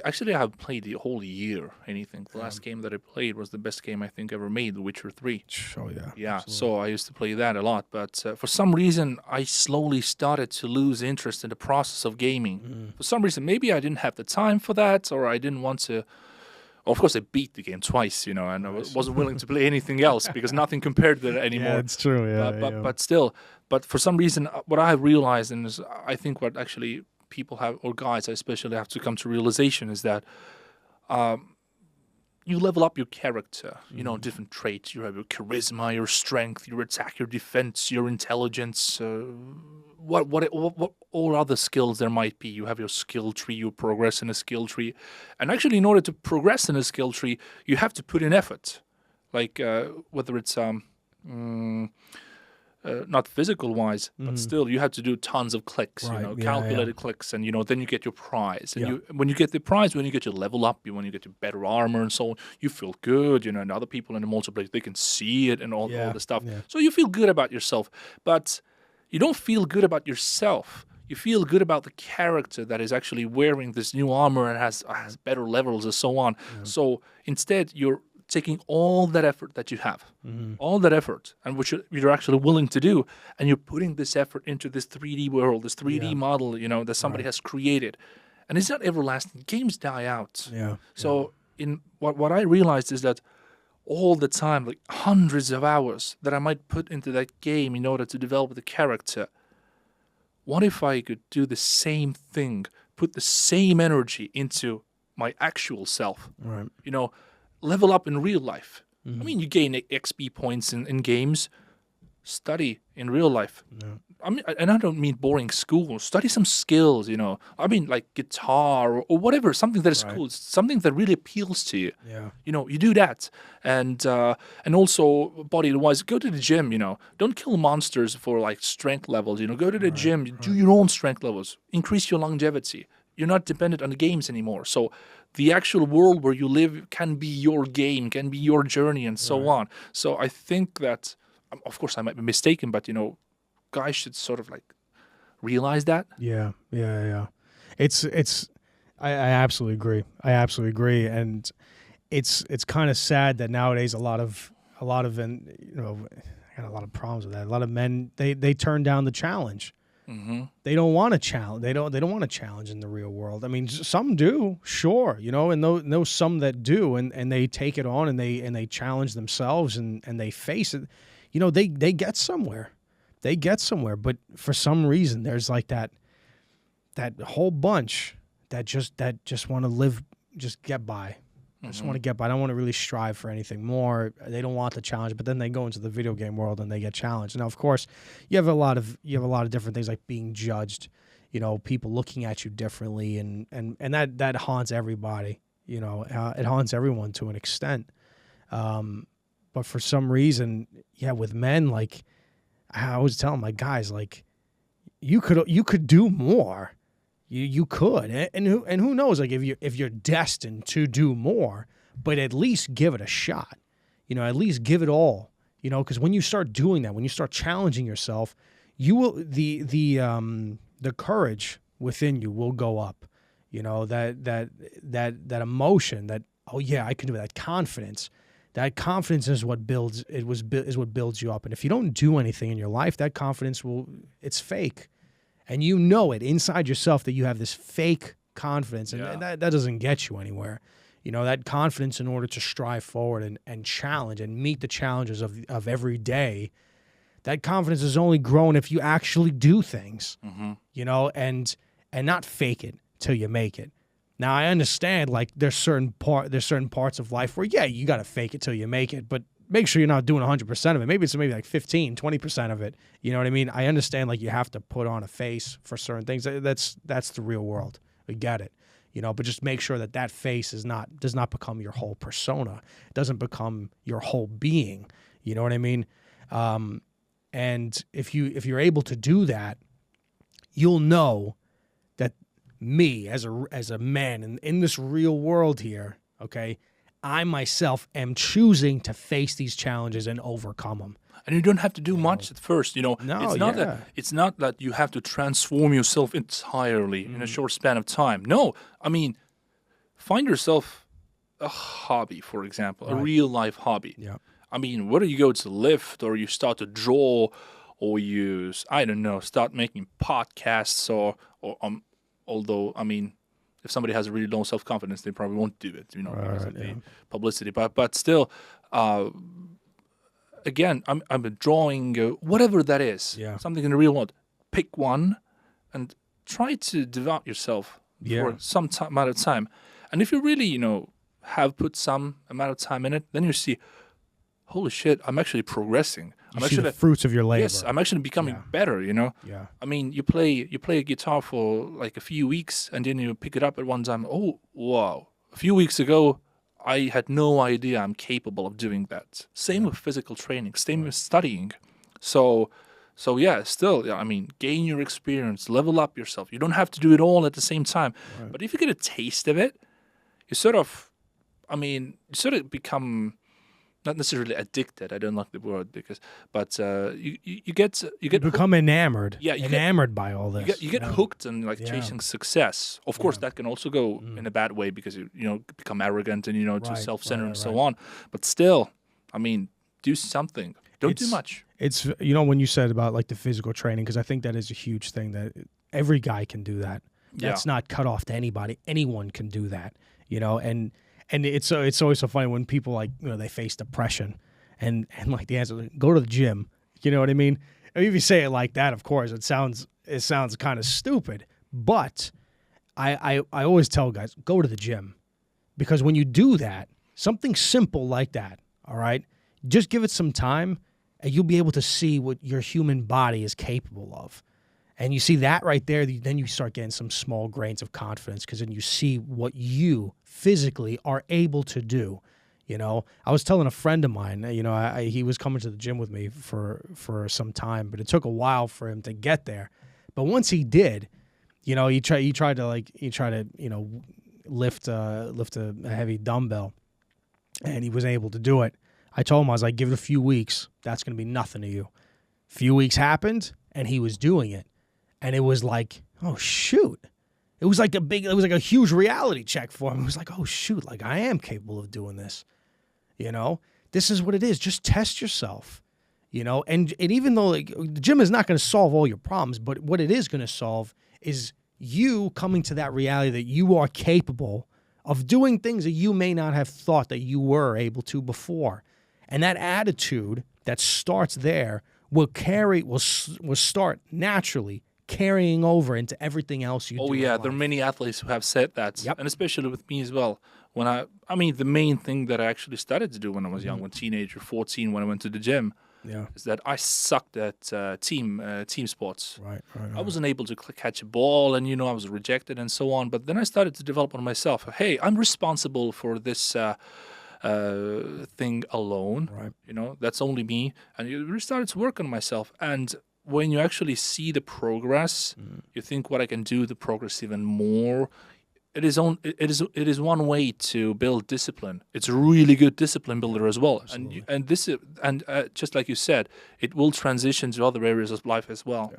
Actually, I have played the whole year. Anything. The last game that I played was the best game I think ever made, The Witcher 3. Oh yeah. Yeah. Absolutely. So I used to play that a lot, but for some reason, I slowly started to lose interest in the process of gaming. For some reason, maybe I didn't have the time for that, or I didn't want to. Of course, I beat the game twice, and I wasn't willing to play anything else because nothing compared to that anymore. Yeah, it's true. Yeah, but still, for some reason, what I have realized, and I think what actually people have, or guys especially, have to come to realization is that you level up your character. Different traits. You have your charisma, your strength, your attack, your defense, your intelligence. What all other skills there might be. You have your skill tree. You progress in a skill tree, and actually, in order to progress in a skill tree, you have to put in effort. Like whether it's not physical wise, but still you have to do tons of clicks, calculated clicks, and then you get your prize. And when you get the prize, when you get your level up, when you get your better armor and so on, you feel good, and other people in the multiplayer, they can see it and all the stuff. Yeah. So you feel good about yourself, but you don't feel good about yourself. You feel good about the character that is actually wearing this new armor and has better levels and so on. Yeah. So instead, you're taking all that effort that you have, all that effort, and which you're actually willing to do, and you're putting this effort into this 3D world, this 3D model, that somebody has created, and it's not everlasting. Games die out. Yeah. So in what I realized is that all the time, like hundreds of hours that I might put into that game in order to develop the character, what if I could do the same thing, put the same energy into my actual self? Right. Level up in real life. I mean, you gain XP points in games. Study in real life. Yeah. I mean, and I don't mean boring school. Study some skills, I mean, like guitar or whatever, something that is cool, something that really appeals to you. Yeah. You do that. And also, body-wise, go to the gym, Don't kill monsters for, like, strength levels, Go to the gym, do your own strength levels. Increase your longevity. You're not dependent on the games anymore. So the actual world where you live can be your game, can be your journey, and so on. So I think that, of course, I might be mistaken, but, guys should sort of, like, realize that. Yeah. I absolutely agree. And it's kind of sad that nowadays a lot of I got a lot of problems with that. A lot of men, they turn down the challenge. They don't want to challenge. They don't want to challenge in the real world. I mean, some do, sure, and those some that do, and they take it on and they challenge themselves and they face it. They get somewhere. But for some reason, there's like that whole bunch that just want to live, just get by. I just want to get by. I don't want to really strive for anything more. They don't want the challenge, but then they go into the video game world and they get challenged. Now, of course, you have a lot of different things like being judged, people looking at you differently, and that haunts everybody. It haunts everyone to an extent. But for some reason, with men, like I always tell them, like, guys, like you could do more. You could, and who knows? Like if you're destined to do more, but at least give it a shot. At least give it all. Because when you start doing that, when you start challenging yourself, you will the courage within you will go up. That emotion, that I can do it. That confidence. That confidence is what builds. Is what builds you up. And if you don't do anything in your life, that confidence it's fake. And it inside yourself that you have this fake confidence, and that doesn't get you anywhere. That confidence in order to strive forward and challenge and meet the challenges of every day, that confidence is only grown if you actually do things, and and not fake it till you make it. Now, I understand, like, there's certain parts of life where, yeah, you got to fake it till you make it, but make sure you're not doing 100% of it. Maybe it's like 15, 20% of it. You know what I mean? I understand, like, you have to put on a face for certain things. That's the real world. We get it. You know, but just make sure that face does not become your whole persona. It doesn't become your whole being. You know what I mean? And if you're able to do that, you'll know that me as a man in this real world here, okay, I myself am choosing to face these challenges and overcome them. And you don't have to do much at first, you know. No, it's not that you have to transform yourself entirely in a short span of time. No, I mean, find yourself a hobby, for example, a real life hobby. Yeah. I mean, whether you go to lift or you start to draw or you, I don't know, start making podcasts or although, I mean, if somebody has a really low self-confidence, they probably won't do it, you know, because of the publicity. But still, again, I'm drawing whatever that is, something in the real world. Pick one and try to devote yourself for some amount of time. And if you really, you know, have put some amount of time in it, then you see, holy shit, I'm actually progressing. I'm see actually the fruits of your labor. Yes, I'm actually becoming better, you know? Yeah. I mean, you play a guitar for like a few weeks and then you pick it up at one time. Oh, wow. A few weeks ago, I had no idea I'm capable of doing that. Same with physical training, same with studying. So yeah, still, I mean, gain your experience, level up yourself. You don't have to do it all at the same time. Right. But if you get a taste of it, you sort of become not necessarily addicted. I don't like the word you become enamored. Yeah, enamored by all this. You get hooked on like chasing success. Of course, that can also go in a bad way because you become arrogant and too self-centered and so on. But still, I mean, do something. Don't do much. It's when you said about like the physical training, because I think that is a huge thing that every guy can do that. That's not cut off to anybody. Anyone can do that. And it's always so funny when people they face depression and like the answer, go to the gym. You know what I mean? I mean, if you say it like that, of course, it sounds kind of stupid. But I always tell guys, go to the gym, because when you do that, something simple like that, all right, just give it some time, and you'll be able to see what your human body is capable of. And you see that right there, then you start getting some small grains of confidence, because then you see what you physically are able to do. I was telling a friend of mine, he was coming to the gym with me for some time, but it took a while for him to get there. But once he did, he tried to lift a heavy dumbbell, and he was able to do it. I told him, I was like, give it a few weeks. That's going to be nothing to you. A few weeks happened, and he was doing it. And it was like, oh, shoot. It was like a huge reality check for him. It was like, oh, shoot, like I am capable of doing this. This is what it is. Just test yourself, and even though the gym is not going to solve all your problems, but what it is going to solve is you coming to that reality that you are capable of doing things that you may not have thought that you were able to before. And that attitude that starts there will start naturally carrying over into everything else you do. Oh yeah, there are many athletes who have said that, and especially with me as well. When I mean, the main thing that I actually started to do when I was young, when teenager, 14, when I went to the gym, is that I sucked at team sports. Right. I wasn't able to catch a ball, and I was rejected and so on. But then I started to develop on myself. Hey, I'm responsible for this thing alone. Right. That's only me. And you really started to work on myself. And when you actually see the progress, you think, what I can do to progress even more. It is one way to build discipline. It's a really good discipline builder as well. Absolutely. And just like you said, it will transition to other areas of life as well.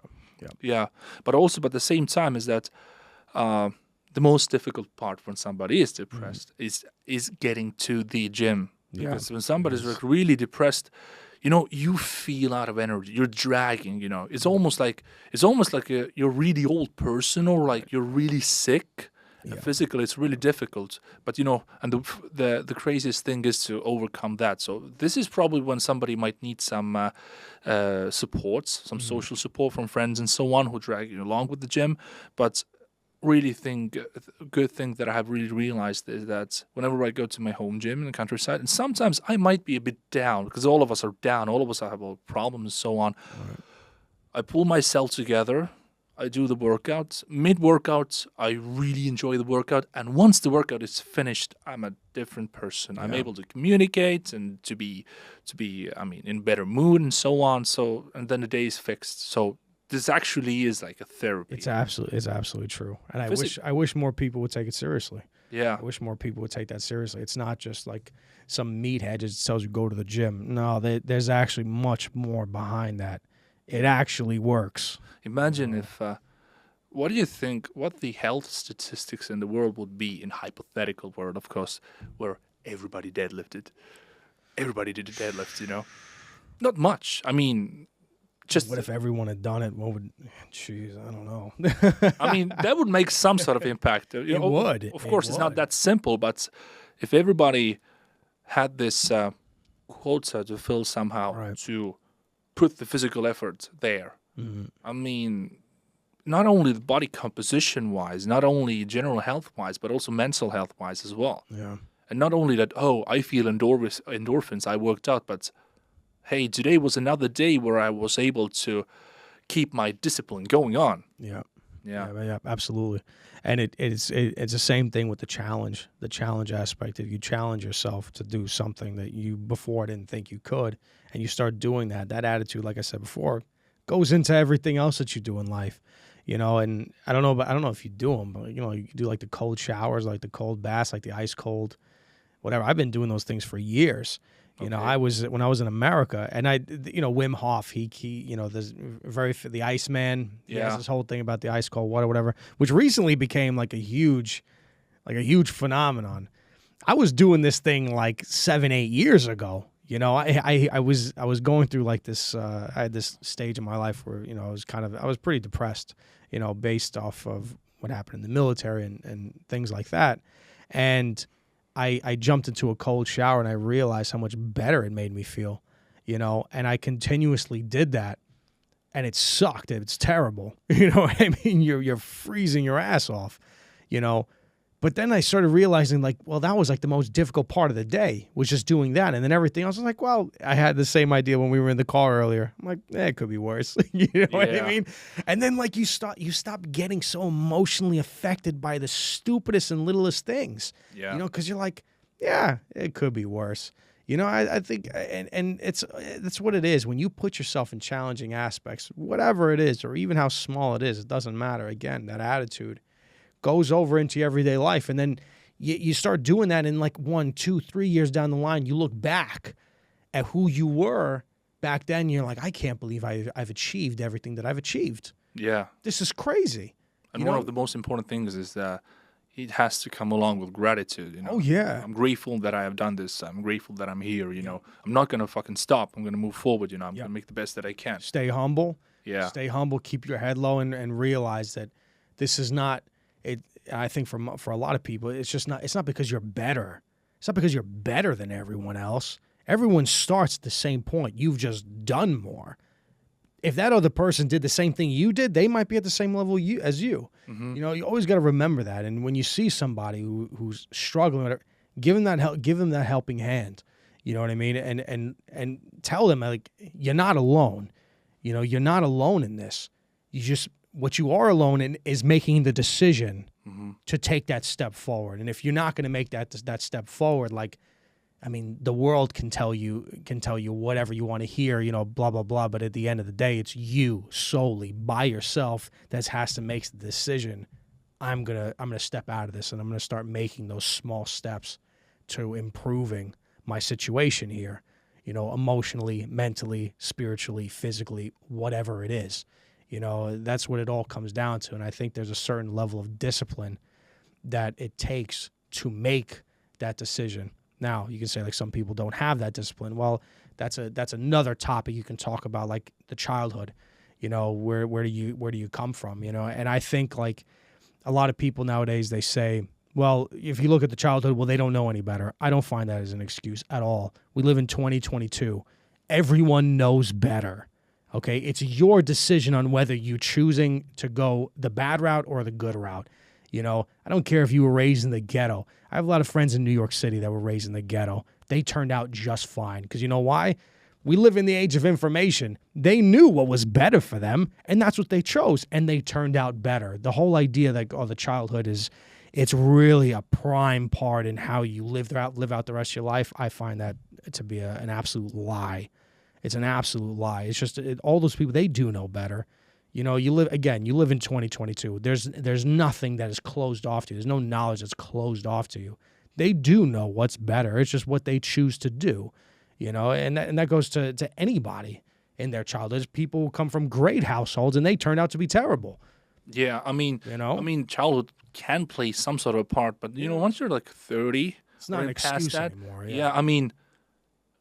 Yeah. But at the same time, is that the most difficult part when somebody is depressed is getting to the gym. Because when somebody's really depressed, you feel out of energy. You're dragging. It's almost like you're a really old person, or like you're really sick. Physically, it's really difficult. But and the craziest thing is to overcome that. So this is probably when somebody might need some supports, some social support from friends and so on, who drag you along with the gym. But really think good thing that I have really realized is that whenever I go to my home gym in the countryside, and sometimes I might be a bit down because all of us are down, all of us have our problems and so on. Right. I pull myself together. I do the workout. Mid-workout, I really enjoy the workout. And once the workout is finished, I'm a different person. I'm Yeah. able to communicate and to be, I mean, in better mood and so on. So, and then the day is fixed. So this actually is like a therapy. It's absolutely true. And I wish more people would take it seriously. Yeah. I wish more people would take that seriously. It's not just like some meathead just tells you go to the gym. No, there's actually much more behind that. It actually works. Imagine if, what do you think, what the health statistics in the world would be in hypothetical world, of course, where everybody deadlifted. Everybody did a deadlift, you know? Not much. I mean, just... What if everyone had done it? What would... Jeez, I don't know. I mean, that would make some sort of impact. You know, would. Of course, it's not that simple, but if everybody had this quota to fill somehow Right. to put the physical effort there, Mm-hmm. I mean, not only the body composition wise, not only general health wise, but also mental health wise as well. Yeah. And not only that, oh, I feel endorphins, I worked out, but hey, today was another day where I was able to keep my discipline going on. Yeah. Yeah. Yeah, absolutely. And it's the same thing with the challenge aspect. If you challenge yourself to do something that you before didn't think you could, and you start doing that attitude, like I said before, goes into everything else that you do in life, you know. And I don't know if you do them, but you know, you do like the cold showers, like the cold baths, like the ice cold, whatever. I've been doing those things for years. You know, when I was in America, and Wim Hof, he you know, the Iceman. He has this whole thing about the ice cold water, whatever, which recently became like a huge phenomenon. I was doing this thing like 7-8 years ago. You know, I was going through like this. I had this stage in my life where, you know, I was pretty depressed. You know, based off of what happened in the military and things like that, and I jumped into a cold shower and I realized how much better it made me feel, you know, and I continuously did that, and it sucked. It's terrible. You know what I mean? You're freezing your ass off, you know. But then I started realizing, like, well, that was like the most difficult part of the day, was just doing that. And then everything else was like, well, I had the same idea when we were in the car earlier. I'm like, it could be worse. You know what I mean? And then like you stop getting so emotionally affected by the stupidest and littlest things. Yeah. You know, because you're like, yeah, it could be worse. You know, I think, and that's what it is. When you put yourself in challenging aspects, whatever it is, or even how small it is, it doesn't matter. Again, that attitude goes over into your everyday life. And then you start doing that, in like 1, 2, 3 years down the line, you look back at who you were back then. You're like, I can't believe I've achieved everything that I've achieved. Yeah. This is crazy. And one of the most important things is that it has to come along with gratitude. You know? Oh, yeah. I'm grateful that I have done this. I'm grateful that I'm here. You know, I'm not going to fucking stop. I'm going to move forward. You know, I'm going to make the best that I can. Stay humble. Yeah. Stay humble. Keep your head low and realize that this is not it. I think for a lot of people, it's not because you're better. It's not because you're better than everyone else. Everyone starts at the same point. You've just done more. If that other person did the same thing you did, they might be at the same level as you. Mm-hmm. You know, you always got to remember that. And when you see somebody who's struggling, whatever, give them that help. Give them that helping hand. You know what I mean? And tell them, like, you're not alone. You know, you're not alone in this. What you are alone in is making the decision to take that step forward. And if you're not going to make that step forward, like, I mean, the world can tell you whatever you want to hear, you know, blah, blah, blah. But at the end of the day, it's you solely by yourself that has to make the decision. I'm gonna step out of this, and I'm gonna start making those small steps to improving my situation here, you know, emotionally, mentally, spiritually, physically, whatever it is. You know, that's what it all comes down to. And I think there's a certain level of discipline that it takes to make that decision. Now, you can say, like, some people don't have that discipline. Well, that's another topic you can talk about, like the childhood. You know, where do you come from? You know, and I think, like, a lot of people nowadays, they say, well, if you look at the childhood, well, they don't know any better. I don't find that as an excuse at all. We live in 2022. Everyone knows better. Okay, it's your decision on whether you're choosing to go the bad route or the good route. You know, I don't care if you were raised in the ghetto. I have a lot of friends in New York City that were raised in the ghetto. They turned out just fine. Because you know why? We live in the age of information. They knew what was better for them, and that's what they chose, and they turned out better. The whole idea that, oh, the childhood is, it's really a prime part in how you live out the rest of your life, I find that to be an absolute lie. It's an absolute lie. It's just all those people, they do know better. You know, you live in 2022. There's nothing that is closed off to you. There's no knowledge that's closed off to you. They do know what's better. It's just what they choose to do. You know, and that goes to anybody in their childhood. People come from great households and they turn out to be terrible. Yeah, I mean, childhood can play some sort of a part, but you know, once you're like 30, it's not an excuse anymore. Yeah, I mean,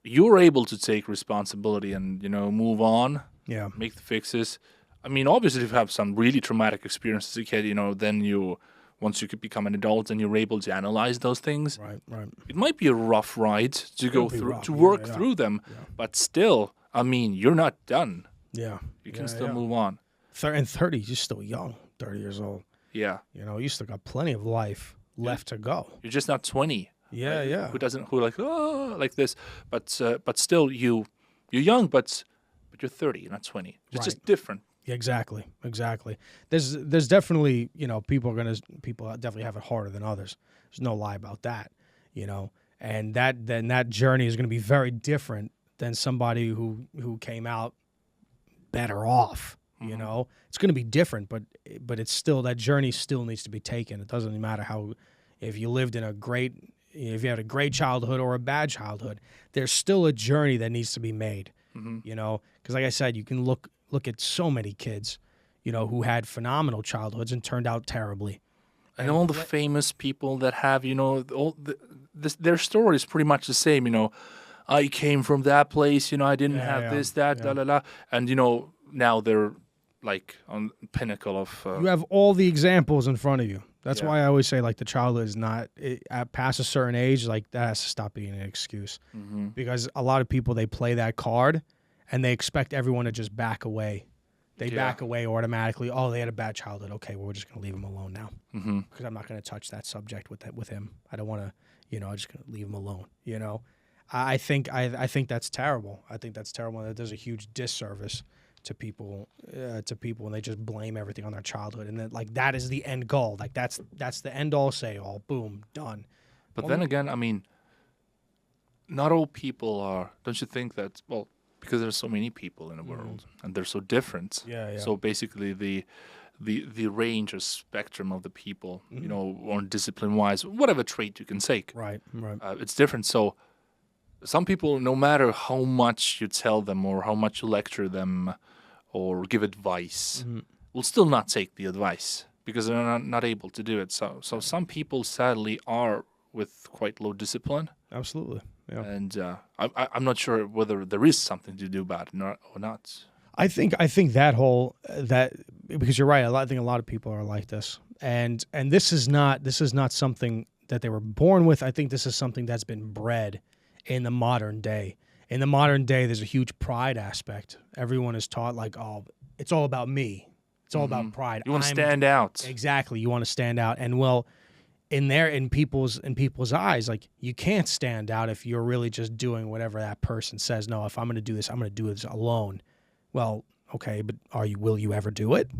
you're able to take responsibility and move on. Yeah, make the fixes. I mean, obviously, if you have some really traumatic experiences as a kid, then once you could become an adult and you're able to analyze those things. Right. It might be a rough ride to go through, to work through them, but still, I mean, you're not done. Yeah. You can still move on. And 30, you're still young, 30 years old. Yeah. You know, you still got plenty of life left to go. You're just not 20. Yeah, right? yeah. Who like this, but still you're young, but you're 30, you're not 20. It's just different. Exactly. There's definitely, people definitely have it harder than others. There's no lie about that, and that journey is going to be very different than somebody who came out better off. Mm-hmm. It's going to be different, but it's still, that journey still needs to be taken. It doesn't matter if you lived in if you had a great childhood or a bad childhood, there's still a journey that needs to be made. Mm-hmm. Because like I said, you can look at so many kids, who had phenomenal childhoods and turned out terribly. And all the famous people that have, their story is pretty much the same. I came from that place, I didn't have this, that, da, da, da. And, now they're like on the pinnacle of... you have all the examples in front of you. That's why I always say, like, the childhood is not, past a certain age, like, that has to stop being an excuse. Mm-hmm. Because a lot of people, they play that card and they expect everyone to just back away. They back away automatically. Oh, they had a bad childhood. Okay, well, we're just going to leave him alone now. Mm-hmm. Because I'm not going to touch that subject with him. I don't want to, I'm just going to leave him alone, I think that's terrible. I think that's terrible. That does a huge disservice to people when they just blame everything on their childhood, and then like that is the end goal. Like that's the end all say all. Boom, done. But then again, I mean, not all people are. Don't you think that? Well, because there's so many people in the world, and they're so different. Yeah. So basically, the range or spectrum of the people, or discipline-wise, whatever trait you can take, right. It's different. So some people, no matter how much you tell them or how much you lecture them or give advice, will still not take the advice because they're not able to do it. So some people sadly are with quite low discipline. Absolutely. Yeah. And I'm not sure whether there is something to do about it or not. I think that because you're right. I think a lot of people are like this, and this is not something that they were born with. I think this is something that's been bred in the modern day. In the modern day, there's a huge pride aspect. Everyone is taught like, oh, it's all about me. It's all about pride. You want to stand out. Exactly. You want to stand out. And well, in people's eyes, like you can't stand out if you're really just doing whatever that person says. No, if I'm going to do this, I'm going to do this alone. Well, okay, but will you ever do it?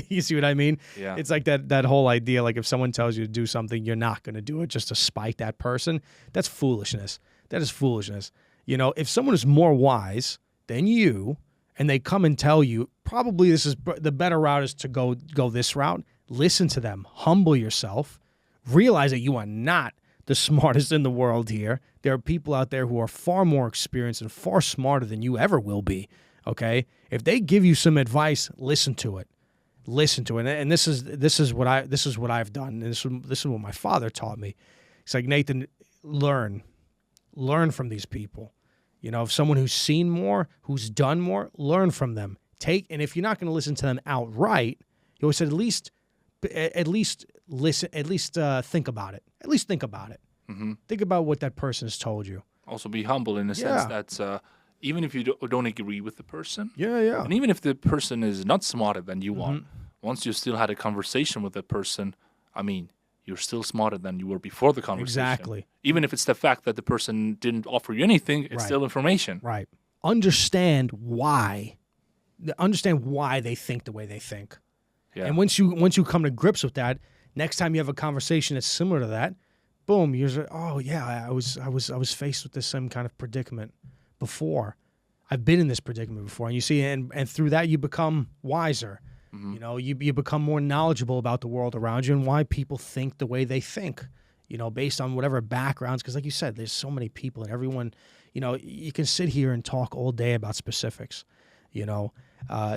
You see what I mean? Yeah. It's like that whole idea, like if someone tells you to do something, you're not going to do it just to spite that person. That's foolishness. That is foolishness. If someone is more wise than you and they come and tell you, probably this is the better route is to go this route, listen to them, humble yourself, realize that you are not the smartest in the world here. There are people out there who are far more experienced and far smarter than you ever will be. Okay, if they give you some advice, listen to it, and this is what I've done. And this is what my father taught me. It's like, Nathan, learn from these people. If someone who's seen more, who's done more, learn from them. And if you're not going to listen to them outright, you always said at least listen, at least think about it. At least think about it. Mm-hmm. Think about what that person has told you. Also, be humble in the sense that. Even if you don't agree with the person, and even if the person is not smarter than you are, once you still had a conversation with that person, I mean, you're still smarter than you were before the conversation. Exactly. Even if it's the fact that the person didn't offer you anything, it's still information. Right. Understand why they think the way they think. Yeah. And once you come to grips with that, next time you have a conversation that's similar to that, boom, you're like, oh yeah, I was faced with this same kind of predicament before. I've been in this predicament before, and you see, and through that you become wiser. Mm-hmm. You know, you become more knowledgeable about the world around you and why people think the way they think. You know, based on whatever backgrounds, because like you said, there's so many people and everyone. You know, you can sit here and talk all day about specifics. You know,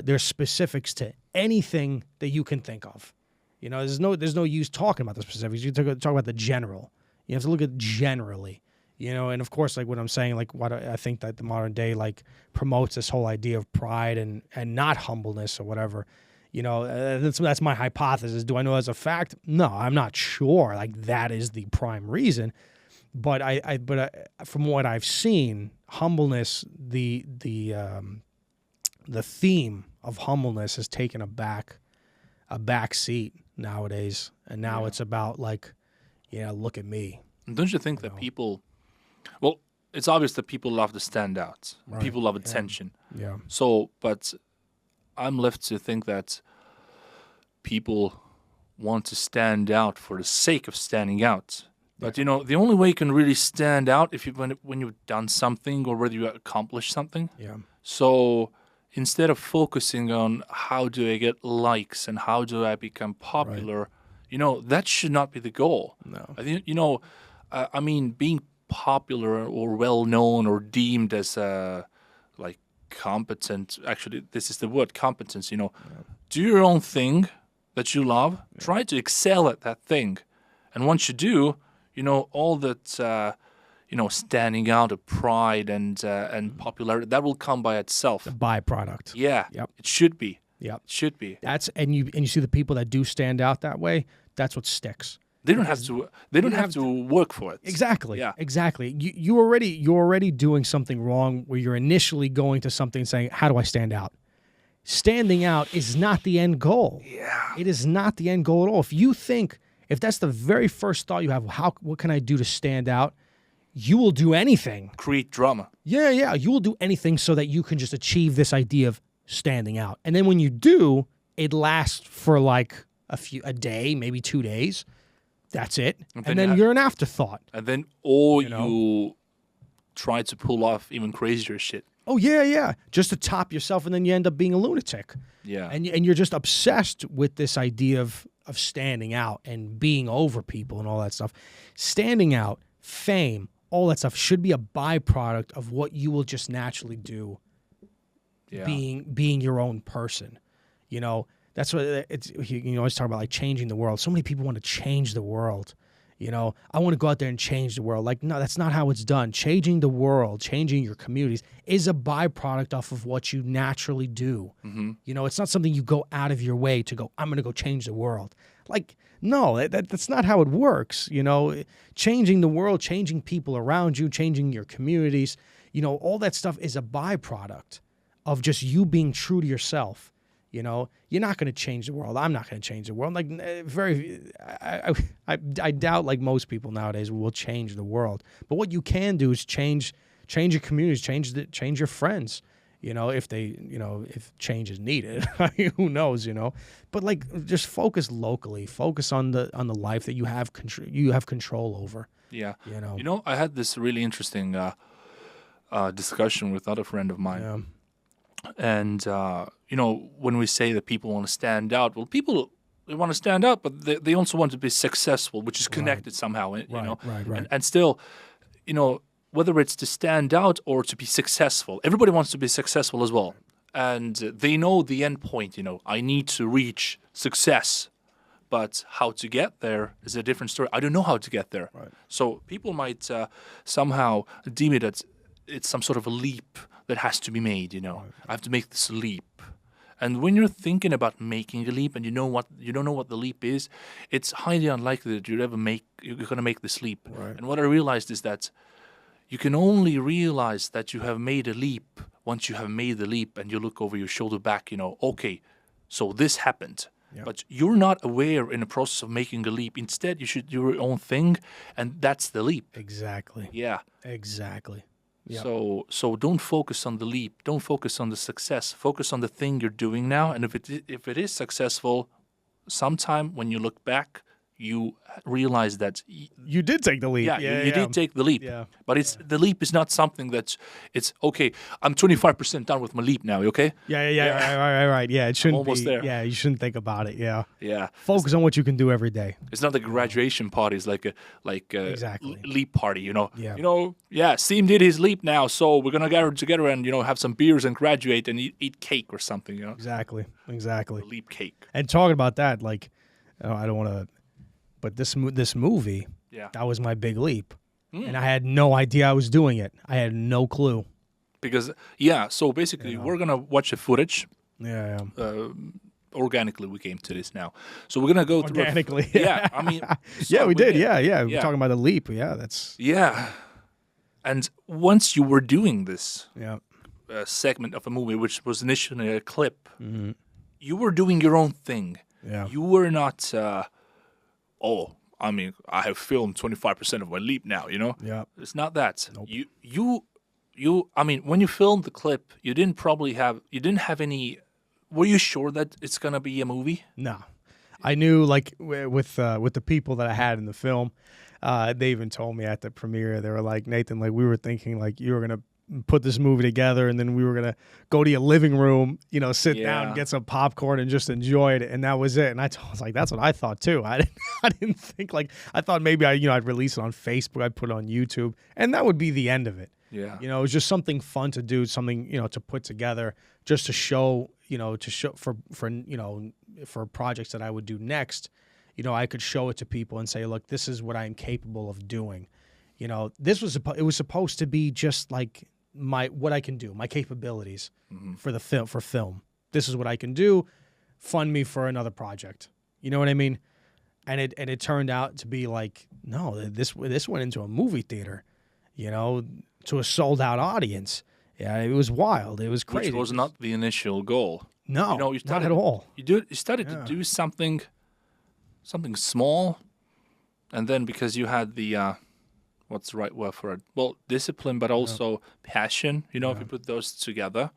there's specifics to anything that you can think of. You know, there's no use talking about the specifics. You talk about the general. You have to look at generally. You know, and of course, like what I'm saying, like what I think that the modern day like promotes this whole idea of pride and not humbleness or whatever. You know, that's my hypothesis. Do I know that's a fact? No, I'm not sure. Like that is the prime reason. But from what I've seen, humbleness, the theme of humbleness has taken a back seat nowadays, and now it's about like, look at me. Don't you think that people? Well, it's obvious that people love to stand out. Right. People love attention. Yeah. So, but I'm left to think that people want to stand out for the sake of standing out. But the only way you can really stand out if when you've done something or whether you accomplish something. Yeah. So instead of focusing on how do I get likes and how do I become popular, that should not be the goal. No. I think I mean, being popular or well known or deemed as like competent. Actually, this is the word, competence. Do your own thing that you love. Yeah. Try to excel at that thing, and once you do, all that standing out of pride and popularity, that will come by itself. A byproduct. Yeah. Yep. It should be. Yep. It should be. And you see the people that do stand out that way. That's what sticks. They don't have to. They don't have to work for it. Exactly. Yeah. Exactly. You're already doing something wrong where you're initially going to something saying, "How do I stand out?" Standing out is not the end goal. Yeah. It is not the end goal at all. If that's the very first thought you have, what can I do to stand out? You will do anything. Create drama. Yeah. You will do anything so that you can just achieve this idea of standing out. And then when you do, it lasts for like a day, maybe 2 days. That's it. And then you're an afterthought. And then you try to pull off even crazier shit. Oh, yeah. Just to top yourself, and then you end up being a lunatic. Yeah. And you're just obsessed with this idea of standing out and being over people and all that stuff. Standing out, fame, all that stuff should be a byproduct of what you will just naturally do. Yeah. Being your own person. That's what it's. You always talk about like changing the world. So many people want to change the world. I want to go out there and change the world. Like, no, that's not how it's done. Changing the world, changing your communities is a byproduct off of what you naturally do. Mm-hmm. It's not something you go out of your way to go, I'm going to go change the world. Like, no, that's not how it works. Changing the world, changing people around you, changing your communities, all that stuff is a byproduct of just you being true to yourself. You're not going to change the world. I'm not going to change the world. Like I doubt like most people nowadays will change the world. But what you can do is change your communities, change your friends. If change is needed, who knows? But like just focus locally. Focus on the life that you have control over. Yeah. I had this really interesting discussion with another friend of mine. Yeah. And, when we say that people want to stand out, well, they want to stand out, but they also want to be successful, which is connected somehow, Right. And still, whether it's to stand out or to be successful, everybody wants to be successful as well. And they know the end point, I need to reach success, but how to get there is a different story. I don't know how to get there. Right. So people might somehow deem it as it's some sort of a leap that has to be made, Right. I have to make this leap. And when you're thinking about making a leap and you don't know what the leap is, it's highly unlikely that you're going to make this leap. Right. And what I realized is that you can only realize that you have made a leap once you have made the leap and you look over your shoulder back, okay, so this happened. but you're not aware in the process of making a leap. Instead, you should do your own thing, and that's the leap. Exactly. Yeah. Exactly. Yep. So don't focus on the leap. Don't focus on the success. Focus on the thing you're doing now, and if it is successful, sometime when you look back, you realize that you did take the leap. You did take the leap. Yeah. But the leap is not something that's okay. I'm 25% done with my leap now. Okay. Yeah. Right. Yeah, it shouldn't almost be. there. Yeah, you shouldn't think about it. Yeah. Yeah. Focus on what you can do every day. It's not like a graduation party. It's like a Exactly. leap party. Yeah. Steve did his leap now, so we're gonna gather together and have some beers and graduate and eat cake or something. Exactly. The leap cake. And talking about that, like, I don't want to. But this movie, that was my big leap. And I had no idea I was doing it. I had no clue. Because, so basically we're going to watch the footage. Yeah. Organically, we came to this now. So we're going to go through. Organically. I mean. We did. Yeah. We're talking about the leap. Yeah, that's. Yeah. And once you were doing this segment of a movie, which was initially a clip, you were doing your own thing. Yeah. You were not... I mean, I have filmed 25% of my leap now, Yeah. It's not that. Nope. You I mean, when you filmed the clip, you didn't have any, were you sure that it's going to be a movie? No. I knew, like, with the people that I had in the film, they even told me at the premiere, they were like, Nathan, like, we were thinking, like, you were going to put this movie together and then we were going to go to your living room, sit down, get some popcorn and just enjoy it. And that was it. And I was like, that's what I thought too. I didn't think, like, I thought maybe I'd release it on Facebook. I'd put it on YouTube and that would be the end of it. Yeah. It was just something fun to do, something, to put together just to show, for projects that I would do next, I could show it to people and say, look, this is what I'm capable of doing. It was supposed to be just like what I can do, my capabilities for film. This is what I can do. Fund me for another project. You know what I mean? And it turned out to be like, no, this went into a movie theater, to a sold out audience. Yeah, it was wild. It was crazy. Which was not the initial goal. No, not at all. You started to do something small, and then because you had the what's the right word for it? Well, discipline, but also passion. If you put those together,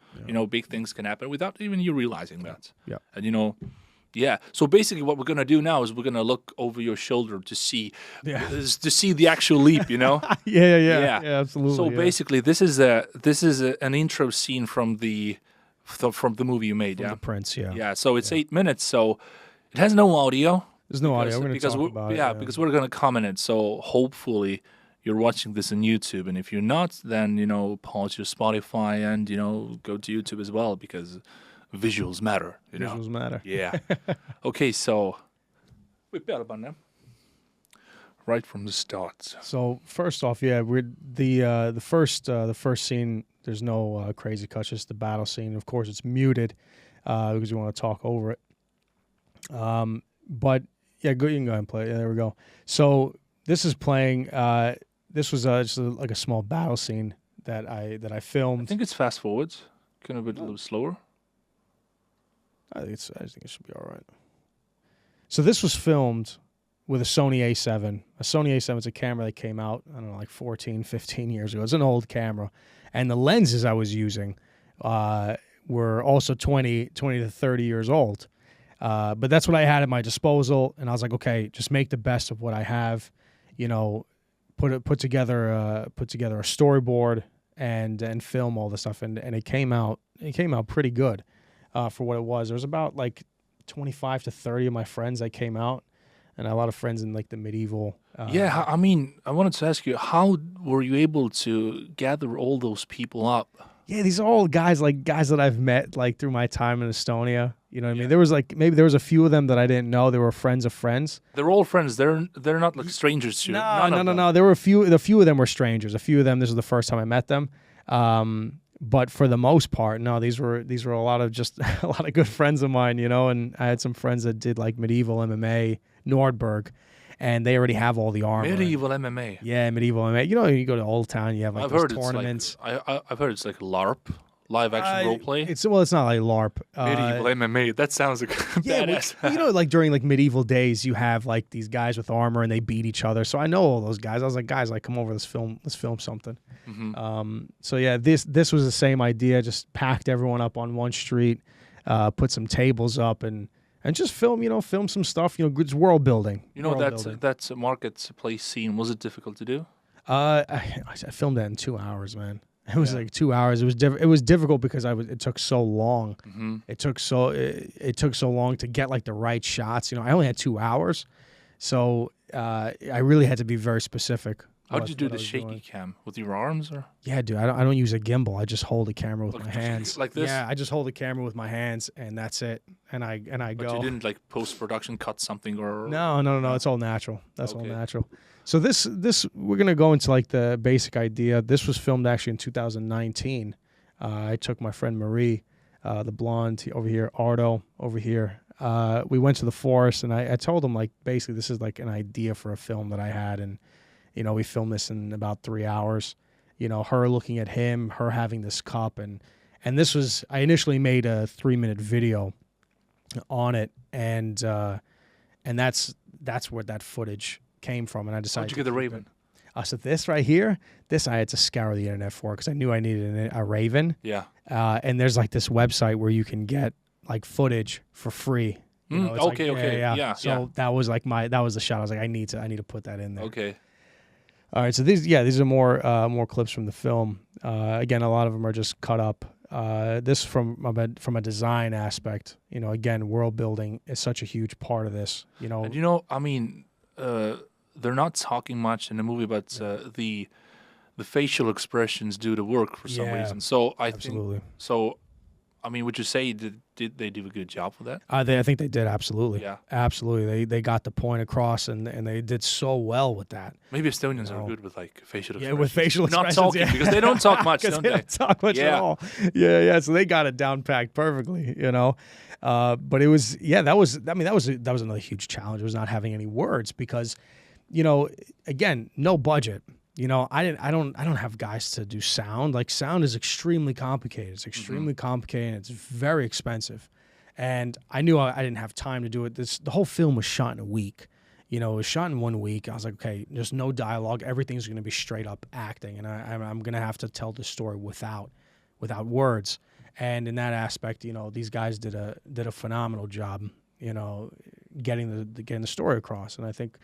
big things can happen without even you realizing that. Yeah. And So basically, what we're gonna do now is we're gonna look over your shoulder to see the actual leap. Yeah, absolutely. So basically, this is an intro scene from the movie you made. From The Prince. Yeah. Yeah. So it's 8 minutes. So it has no audio. There's no audio. We're going to talk about it. Because we're going to comment it. So hopefully you're watching this on YouTube. And if you're not, then, pause your Spotify and, go to YouTube as well because visuals matter. Visuals matter. Yeah. Okay, so we better about them. Right from the start. So first off, we're the first scene. There's no crazy cuts, just the battle scene. Of course, it's muted because we want to talk over it. But you can go ahead and play it. Yeah, there we go. So this is playing. This was just like a small battle scene that I filmed. I think it's fast forwards. Can be a little slower. I think it should be all right. So this was filmed with a Sony A7. A Sony A7 is a camera that came out, I don't know, like 14, 15 years ago. It's an old camera. And the lenses I was using were also 20 to 30 years old. But that's what I had at my disposal. And I was like, okay, just make the best of what I have, put together a storyboard and film all the stuff. And it came out pretty good for what it was. There was about like 25 to 30 of my friends that came out. And a lot of friends in like the medieval. I mean, I wanted to ask you, how were you able to gather all those people up? Yeah, these are all guys that I've met like through my time in Estonia. You know what I mean? There was maybe a few of them that I didn't know. They were friends of friends. They're all friends. They're not like strangers to you. No. There were a few of them were strangers. A few of them, this was the first time I met them. But for the most part, no, these were a lot of good friends of mine, and I had some friends that did like medieval MMA, Nordberg, and they already have all the armor. Medieval MMA. Yeah, medieval MMA. You go to Old Town, you have like those tournaments. I've heard it's like LARP. live action role play? It's not like LARP. Medieval MMA. That sounds like badass. Well, you know, like during like medieval days, you have like these guys with armor and they beat each other. So I know all those guys. I was like, guys, like come over, let's film something. So yeah, this was the same idea. Just packed everyone up on one street, put some tables up and just film some stuff. You know, it's world building. You know, that's a marketplace scene. Was it difficult to do? I filmed that in 2 hours, man. It was like 2 hours. It was difficult because it took so long. It took so long to get like the right shots. You know, I only had 2 hours, so I really had to be very specific. How did you do the shaky cam with your arms, or? Yeah, dude. I don't use a gimbal. I just hold the camera with my hands. Like this? Yeah, I just hold the camera with my hands, and that's it. And I go. But you didn't like post-production cut something or? No. It's all natural. That's all natural. So this we're gonna go into like the basic idea. This was filmed actually in 2019. I took my friend Marie, the blonde over here, Ardo over here. We went to the forest, and I told him like basically this is like an idea for a film that I had, and you know we filmed this in about 3 hours. You know, her looking at him, her having this cup, and this was I initially made a 3-minute video on it, and that's where that footage came from, and I decided. How'd you get the raven? So this right here, I had to scour the internet for because I knew I needed a raven. Yeah. And there's like this website where you can get like footage for free. You know, okay. Yeah. So that was like that was the shot. I was like, I need to put that in there. Okay. All right. So these are more clips from the film. Again, a lot of them are just cut up. This from a design aspect. You know, again, world building is such a huge part of this. You know. And you know, I mean. They're not talking much in the movie, but the facial expressions do the work for some reason. So I think so. I mean, would you say did they do a good job with that? I think they did, absolutely. Yeah, absolutely. They got the point across, and they did so well with that. Maybe Estonians are good with like facial expressions. Yeah, with facial expressions. Not talking because they don't talk much. Don't they don't talk much at all. Yeah. So they got it down packed perfectly. You know. But it was that was another huge challenge. Was not having any words because, you know, again, no budget. You know, I don't have guys to do sound. Like sound is extremely complicated. It's extremely complicated. And it's very expensive, and I knew I didn't have time to do it. The whole film was shot in a week. You know, it was shot in 1 week. I was like, okay, there's no dialogue. Everything's going to be straight up acting, and I'm going to have to tell the story without words. And in that aspect, you know, these guys did a phenomenal job, you know, getting the story across. And I think,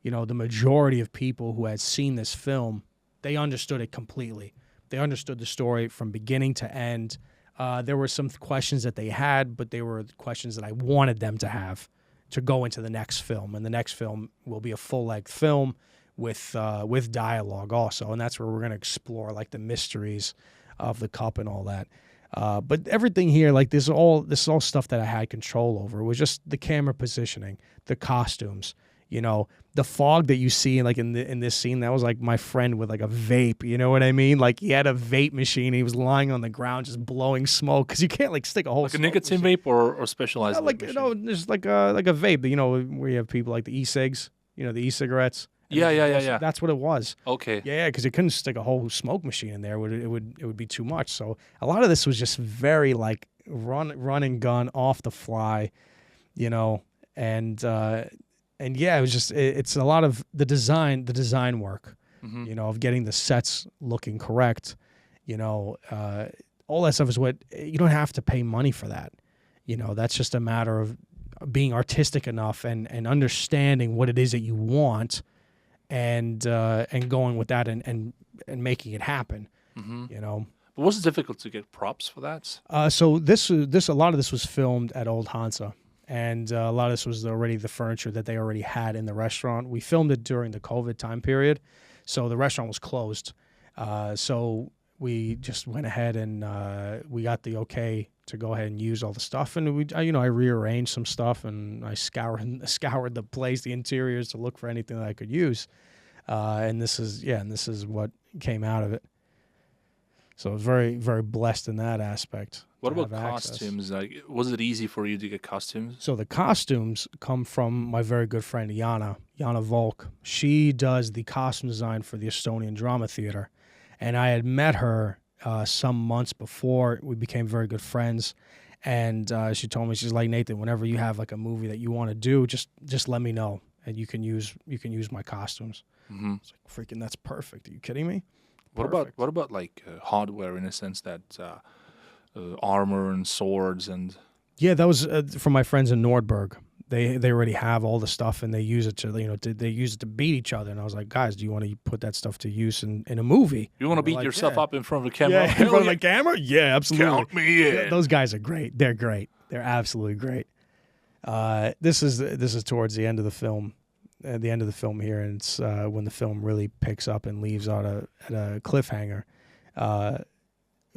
you know, the majority of people who had seen this film, they understood it completely. They understood the story from beginning to end. There were some questions that they had, but they were questions that I wanted them to have to go into the next film. And the next film will be a full-length film with dialogue also. And that's where we're going to explore like the mysteries of the cup and all that. But everything here, like this is all stuff that I had control over. It was just the camera positioning, the costumes, you know, the fog that you see in this scene. That was like my friend with like a vape. You know what I mean? Like he had a vape machine. He was lying on the ground just blowing smoke because you can't like stick a whole like a nicotine vape or specialized like machine? You know, just like a vape. You know, where you have people like the e-cigs. You know, the e-cigarettes. Yeah. That's what it was. Okay. Yeah, because you couldn't stick a whole smoke machine in there. It would be too much. So a lot of this was just very like run and gun off the fly, you know, and yeah, it was just it's a lot of the design work, you know, of getting the sets looking correct, you know, all that stuff is what you don't have to pay money for that, you know. That's just a matter of being artistic enough and understanding what it is that you want. And going with that and making it happen, you know. But was it difficult to get props for that? So this a lot of this was filmed at Old Hansa, and a lot of this was already the furniture that they already had in the restaurant. We filmed it during the COVID time period, so the restaurant was closed. So we just went ahead and we got the okay to go ahead and use all the stuff, and I rearranged some stuff, and I scoured the place, the interiors, to look for anything that I could use, and this is what came out of it. So I was very, very blessed in that aspect. What about costumes? Like, was it easy for you to get costumes? So the costumes come from my very good friend Jana Volk. She does the costume design for the Estonian Drama Theater, and I had met her some months before. We became very good friends. And she told me, she's like, Nathan, whenever you have like a movie that you want to do, just let me know, and you can use my costumes. Mm-hmm. It's like, freaking, that's perfect. Are you kidding me? What about like hardware, in a sense that armor and swords and? Yeah, that was from my friends in Nordberg. They already have all the stuff, and they use it to they use it to beat each other. And I was like, guys, do you want to put that stuff to use in a movie? You want to beat yourself up in front of the camera? Yeah, in front of the camera? Yeah, absolutely. Count me in. Yeah, those guys are great. They're great. They're absolutely great. This is towards the end of the film. At the end of the film here, and it's when the film really picks up and leaves out at a cliffhanger.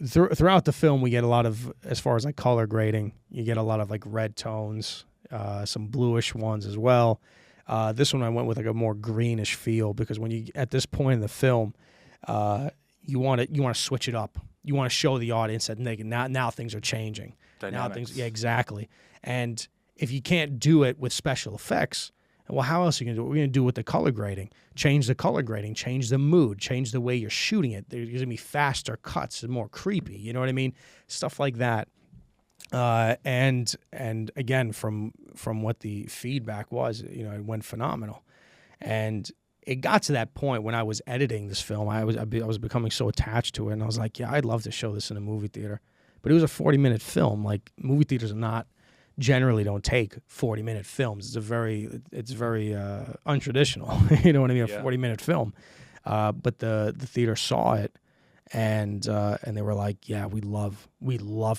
Throughout the film, we get a lot of, as far as like color grading, you get a lot of like red tones, some bluish ones as well. This one I went with like a more greenish feel, because when you, at this point in the film, you want to switch it up. You want to show the audience that now things are changing. Dynamics. Yeah, exactly. And if you can't do it with special effects, well, how else are you going to do it? We're going to do it with the color grading. Change the color grading, change the mood, change the way you're shooting it. There's going to be faster cuts and more creepy. You know what I mean? Stuff like that. And again, from what the feedback was, it went phenomenal. And it got to that point when I was editing this film, I was becoming so attached to it, and I was like, yeah, I'd love to show this in a movie theater. But it was a 40-minute film. Like, movie theaters generally don't take 40-minute films. It's very untraditional. You know what I mean? A 40-minute film. But the theater saw it, and they were like, yeah, we love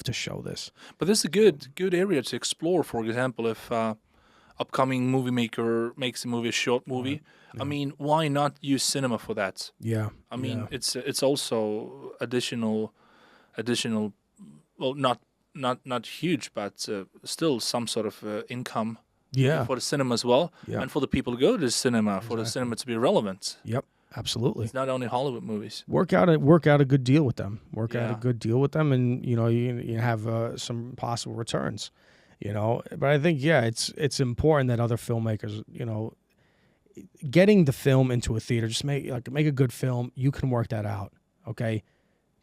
to show this. But this is a good area to explore. For example, if upcoming movie maker makes a movie, a short movie, I mean, why not use cinema for that? Yeah. I mean, it's also additional. Well, not huge, but still some sort of income. Yeah. For the cinema as well, and for the people who go to the cinema, for the cinema to be relevant. Yep. Absolutely. It's not only Hollywood movies. Work out a good deal with them. Out a good deal with them, and you have some possible returns. But I think it's important that other filmmakers, getting the film into a theater, just make a good film. You can work that out, okay?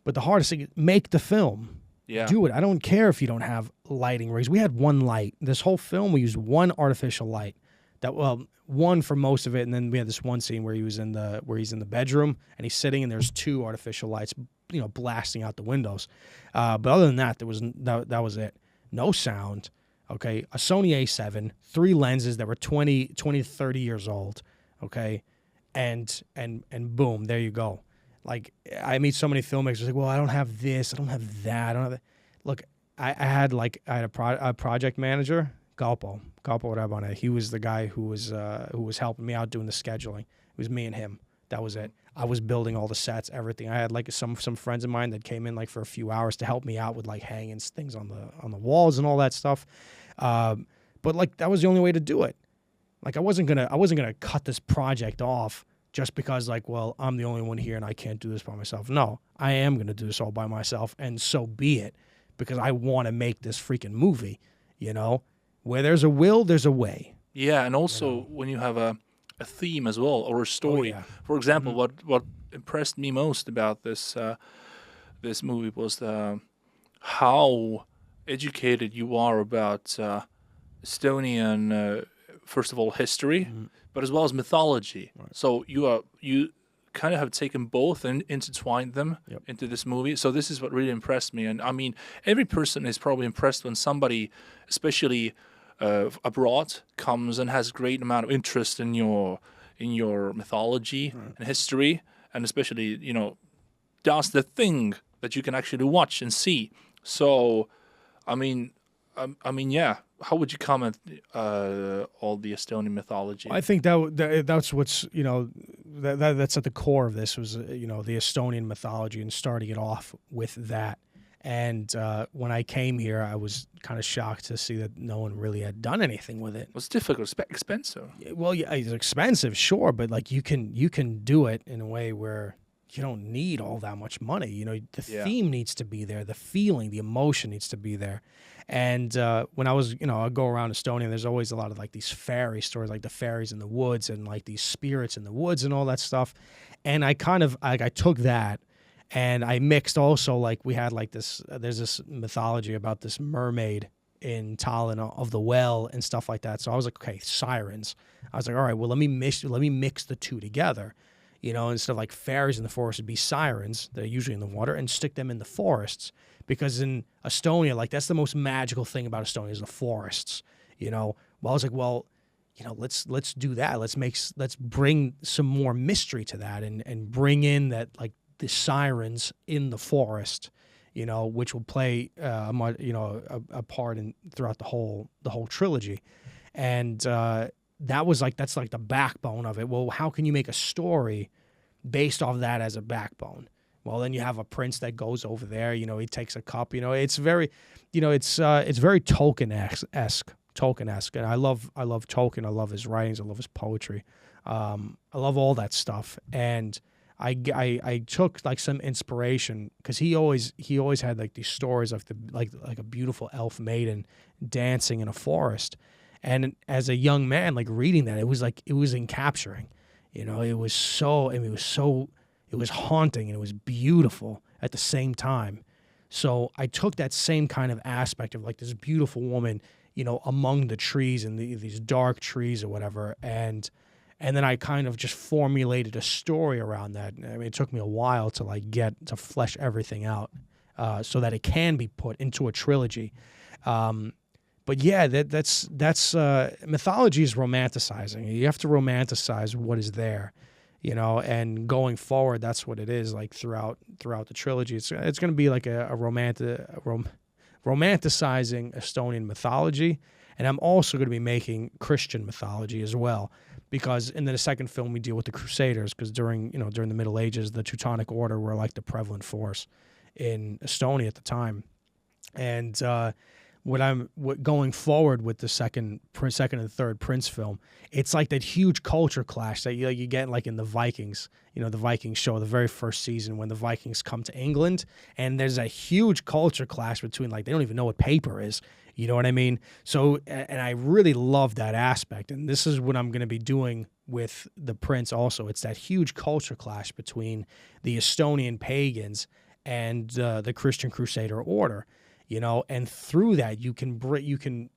But the hardest thing is make the film. Yeah. Do it. I don't care if you don't have lighting rigs. We had one light. This whole film, we used one artificial light. One for most of it, and then we had this one scene where he's in the bedroom and he's sitting, and there's two artificial lights, blasting out the windows. But other than that, that was it. No sound. Okay, a Sony A7, 3 lenses that were 20 to 30 years old. Okay, and boom, there you go. Like, I meet so many filmmakers like, well, I don't have this, I don't have that, I don't have that. Look, I had a project manager, Galpo Rabane. He was the guy who was helping me out doing the scheduling. It was me and him. That was it. I was building all the sets, everything. I had like some friends of mine that came in like for a few hours to help me out with like hanging things on the walls and all that stuff. But like, that was the only way to do it. Like, I wasn't gonna cut this project off just because, like, well, I'm the only one here and I can't do this by myself. No, I am going to do this all by myself, and so be it, because I want to make this freaking movie, Where there's a will, there's a way. Yeah, and also when you have a theme as well, or a story. Oh, yeah. For example, what impressed me most about this movie was how educated you are about Estonian, first of all, history, but as well as mythology. Right. So you kind of have taken both and intertwined them into this movie. So this is what really impressed me. And I mean, every person is probably impressed when somebody, especially abroad, comes and has a great amount of interest in your mythology and history, and especially does the thing that you can actually watch and see. So, I mean, yeah. How would you comment all the Estonian mythology? I think that's what's that's at the core of this was the Estonian mythology, and starting it off with that. And when I came here, I was kind of shocked to see that no one really had done anything with it. It was difficult, expensive. Well, yeah, it's expensive, sure, but like you can do it in a way where you don't need all that much money. The theme needs to be there, the feeling, the emotion needs to be there. And when I was, I go around Estonia, there's always a lot of like these fairy stories, like the fairies in the woods and like these spirits in the woods and all that stuff. And I kind of, I took that And I mixed also, like, we had like this, there's this mythology about this mermaid in Tallinn of the well and stuff like that. So I was like, okay, sirens. I was like, all right, well, let me mix the two together. You know, instead of like fairies in the forest, it'd be sirens. They're usually in the water, and stick them in the forests. Because in Estonia, like, that's the most magical thing about Estonia is the forests. You know, well, I was like, well, you know, let's do that. Let's bring some more mystery to that, and bring in that, like, the sirens in the forest, you know, which will play a part in throughout the whole trilogy. And that's like the backbone of it. Well, how can you make a story based off that as a backbone? Well, then you have a prince that goes over there, you know, he takes a cup, you know, it's very, you know, it's very Tolkien-esque. And I love Tolkien. I love his writings. I love his poetry. I love all that stuff. And I took like some inspiration, because he always had like these stories of like a beautiful elf maiden dancing in a forest. And as a young man, like, reading that, it was encapturing, you know, it was haunting, and it was beautiful at the same time. So I took that same kind of aspect of like this beautiful woman, you know, among the trees and these dark trees or whatever. And then I kind of just formulated a story around that. I mean, it took me a while to like get to flesh everything out, so that it can be put into a trilogy. But yeah, that's mythology is romanticizing. You have to romanticize what is there, you know. And going forward, that's what it is. Like throughout the trilogy, it's going to be like a romanticizing Estonian mythology. And I'm also going to be making Christian mythology as well, because in the second film we deal with the Crusaders, because during the Middle Ages, the Teutonic Order were like the prevalent force in Estonia at the time. And going forward with the second and third Prince film, it's like that huge culture clash that you get like in the Vikings. You know, the Vikings show, the very first season, when the Vikings come to England, and there's a huge culture clash between, like, they don't even know what paper is. You know what I mean? So, and I really love that aspect. And this is what I'm going to be doing with the Prince also. It's that huge culture clash between the Estonian pagans and the Christian Crusader order. You know, and through that you can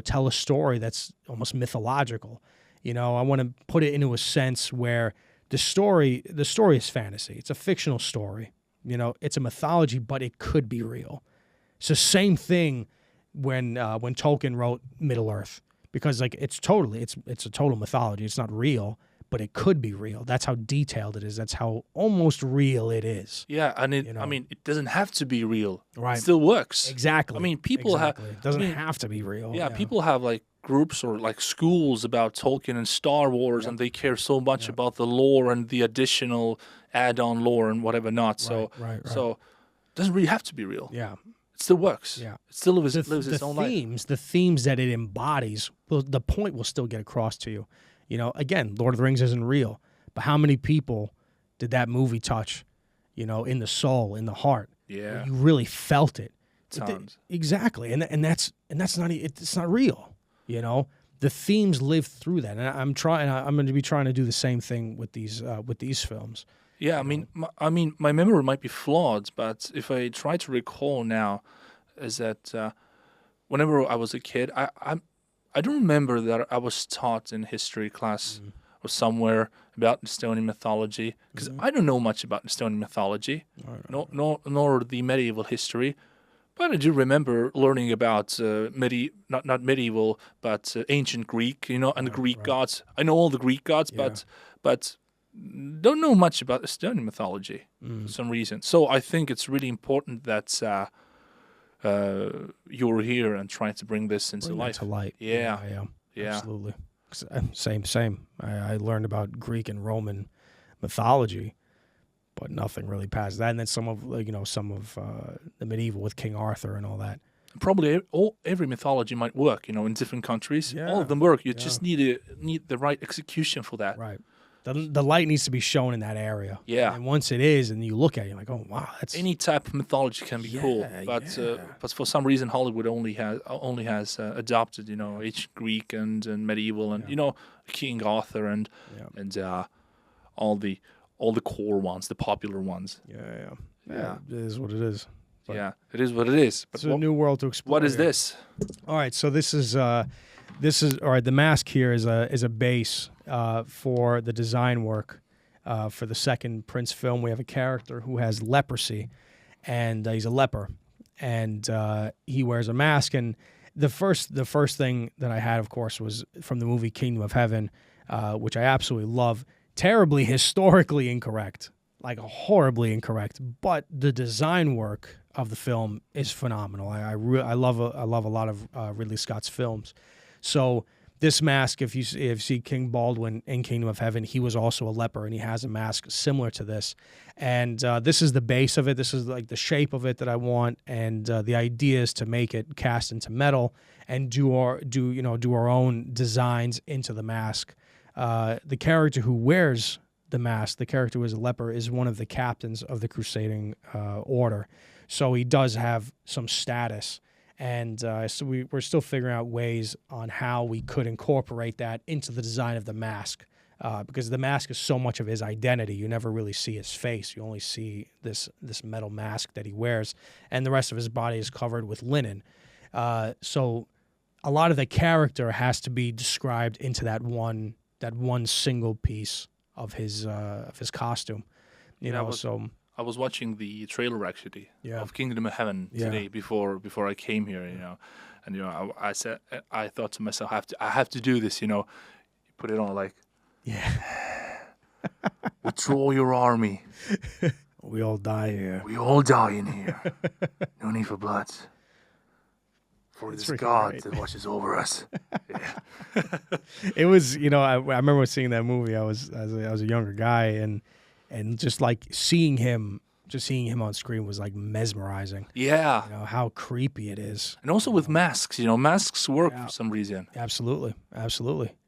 tell a story that's almost mythological. You know, I want to put it into a sense where the story is fantasy. It's a fictional story. You know, it's a mythology, but it could be real. It's the same thing when Tolkien wrote Middle Earth, because like it's a total mythology. It's not real, but it could be real. That's how detailed it is. That's how almost real it is. Yeah, and I mean, it doesn't have to be real. Right. It still works. Exactly. I mean, people have... It doesn't have to be real. Yeah, people have like groups or like schools about Tolkien and Star Wars, and they care so much about the lore and the additional add-on lore and whatever not. So, so it doesn't really have to be real. Yeah. It still works. Yeah. It still lives its own life. The themes that it embodies, the point will still get across to you. You know, again, Lord of the Rings isn't real, but how many people did that movie touch, you know, in the soul, in the heart? Yeah. You really felt it. Tons. Exactly. And that's not, it's not real, you know? The themes live through that. And I'm going to be trying to do the same thing with these films. Yeah, I mean, my memory might be flawed, but if I try to recall now, is that whenever I was a kid, I don't remember that I was taught in history class or somewhere about Estonian mythology, because I don't know much about Estonian mythology, nor the medieval history. But I do remember learning about not medieval, but ancient Greek, you know, and the Greek gods. I know all the Greek gods, but don't know much about Estonian mythology for some reason. So I think it's really important that you're here and trying to bring this into life. Yeah, absolutely. Same. I learned about Greek and Roman mythology, but nothing really past that. And then some of the medieval with King Arthur and all that. Probably every mythology might work, you know, in different countries. Yeah. All of them work. You just need the right execution for that. Right. The light needs to be shown in that area. Yeah. And once it is, and you look at it, you're like, oh wow, that's any type of mythology can be cool. But for some reason, Hollywood only has adopted, you know, ancient Greek and medieval and you know, King Arthur and all the core ones, the popular ones. Yeah. It is what it is. But yeah, it is what it is. But it's a new world to explore. What is this? All right, so this is all right. The mask here is a base for the design work for the second Prince film. We have a character who has leprosy, and he's a leper, and he wears a mask. And the first thing that I had, of course, was from the movie Kingdom of Heaven, which I absolutely love. Terribly historically incorrect, like horribly incorrect, but the design work of the film is phenomenal. I love a lot of Ridley Scott's films. So this mask, if you see King Baldwin in Kingdom of Heaven, he was also a leper, and he has a mask similar to this. And this is the base of it. This is like the shape of it that I want, and the idea is to make it cast into metal and do our own designs into the mask. The character who wears the mask, the character who is a leper, is one of the captains of the Crusading order. So he does have some status. And so we're still figuring out ways on how we could incorporate that into the design of the mask, because the mask is so much of his identity. You never really see his face. You only see this metal mask that he wears, and the rest of his body is covered with linen. So a lot of the character has to be described into that one single piece of his costume. I was watching the trailer actually of Kingdom of Heaven today before I came here, and I thought to myself, I have to do this, You put it on like, withdraw your army. We all die here. We all die in here. No need for blood. For this God that watches over us. It was, I remember seeing that movie. I was a younger guy, and just like seeing him on screen was like mesmerizing. Yeah. How creepy it is. And also with masks, masks work for some reason. Absolutely.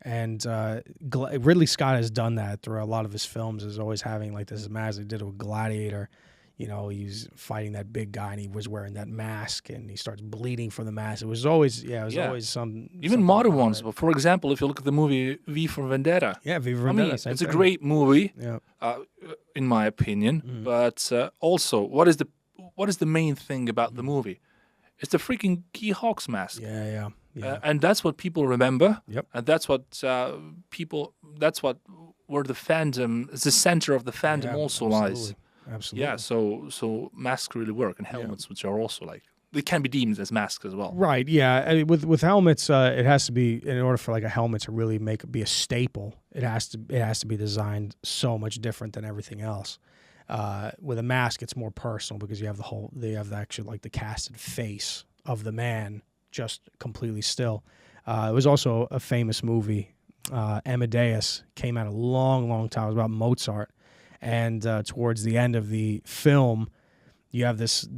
And Ridley Scott has done that through a lot of his films, is always having like this mask. He did it with Gladiator. He's fighting that big guy, and he was wearing that mask, and he starts bleeding from the mask. It was always, always some... Even modern ones. But for example, if you look at the movie V for Vendetta. Yeah, V for Vendetta. It's a great movie, yeah. In my opinion. Mm-hmm. But also, what is the main thing about the movie? It's the freaking Guy Hawkes mask. Yeah. And that's what people remember. Yep. And that's what where the fandom, the center of the fandom also lies. Absolutely. Yeah, so masks really work, and helmets, which are also like, they can be deemed as masks as well. Right. Yeah. I mean, with helmets, it has to be, in order for like a helmet to really be a staple, it has to be designed so much different than everything else. With a mask, it's more personal because you have the casted face of the man just completely still. It was also a famous movie. Amadeus came out a long time. It was about Mozart. And towards the end of the film, you have this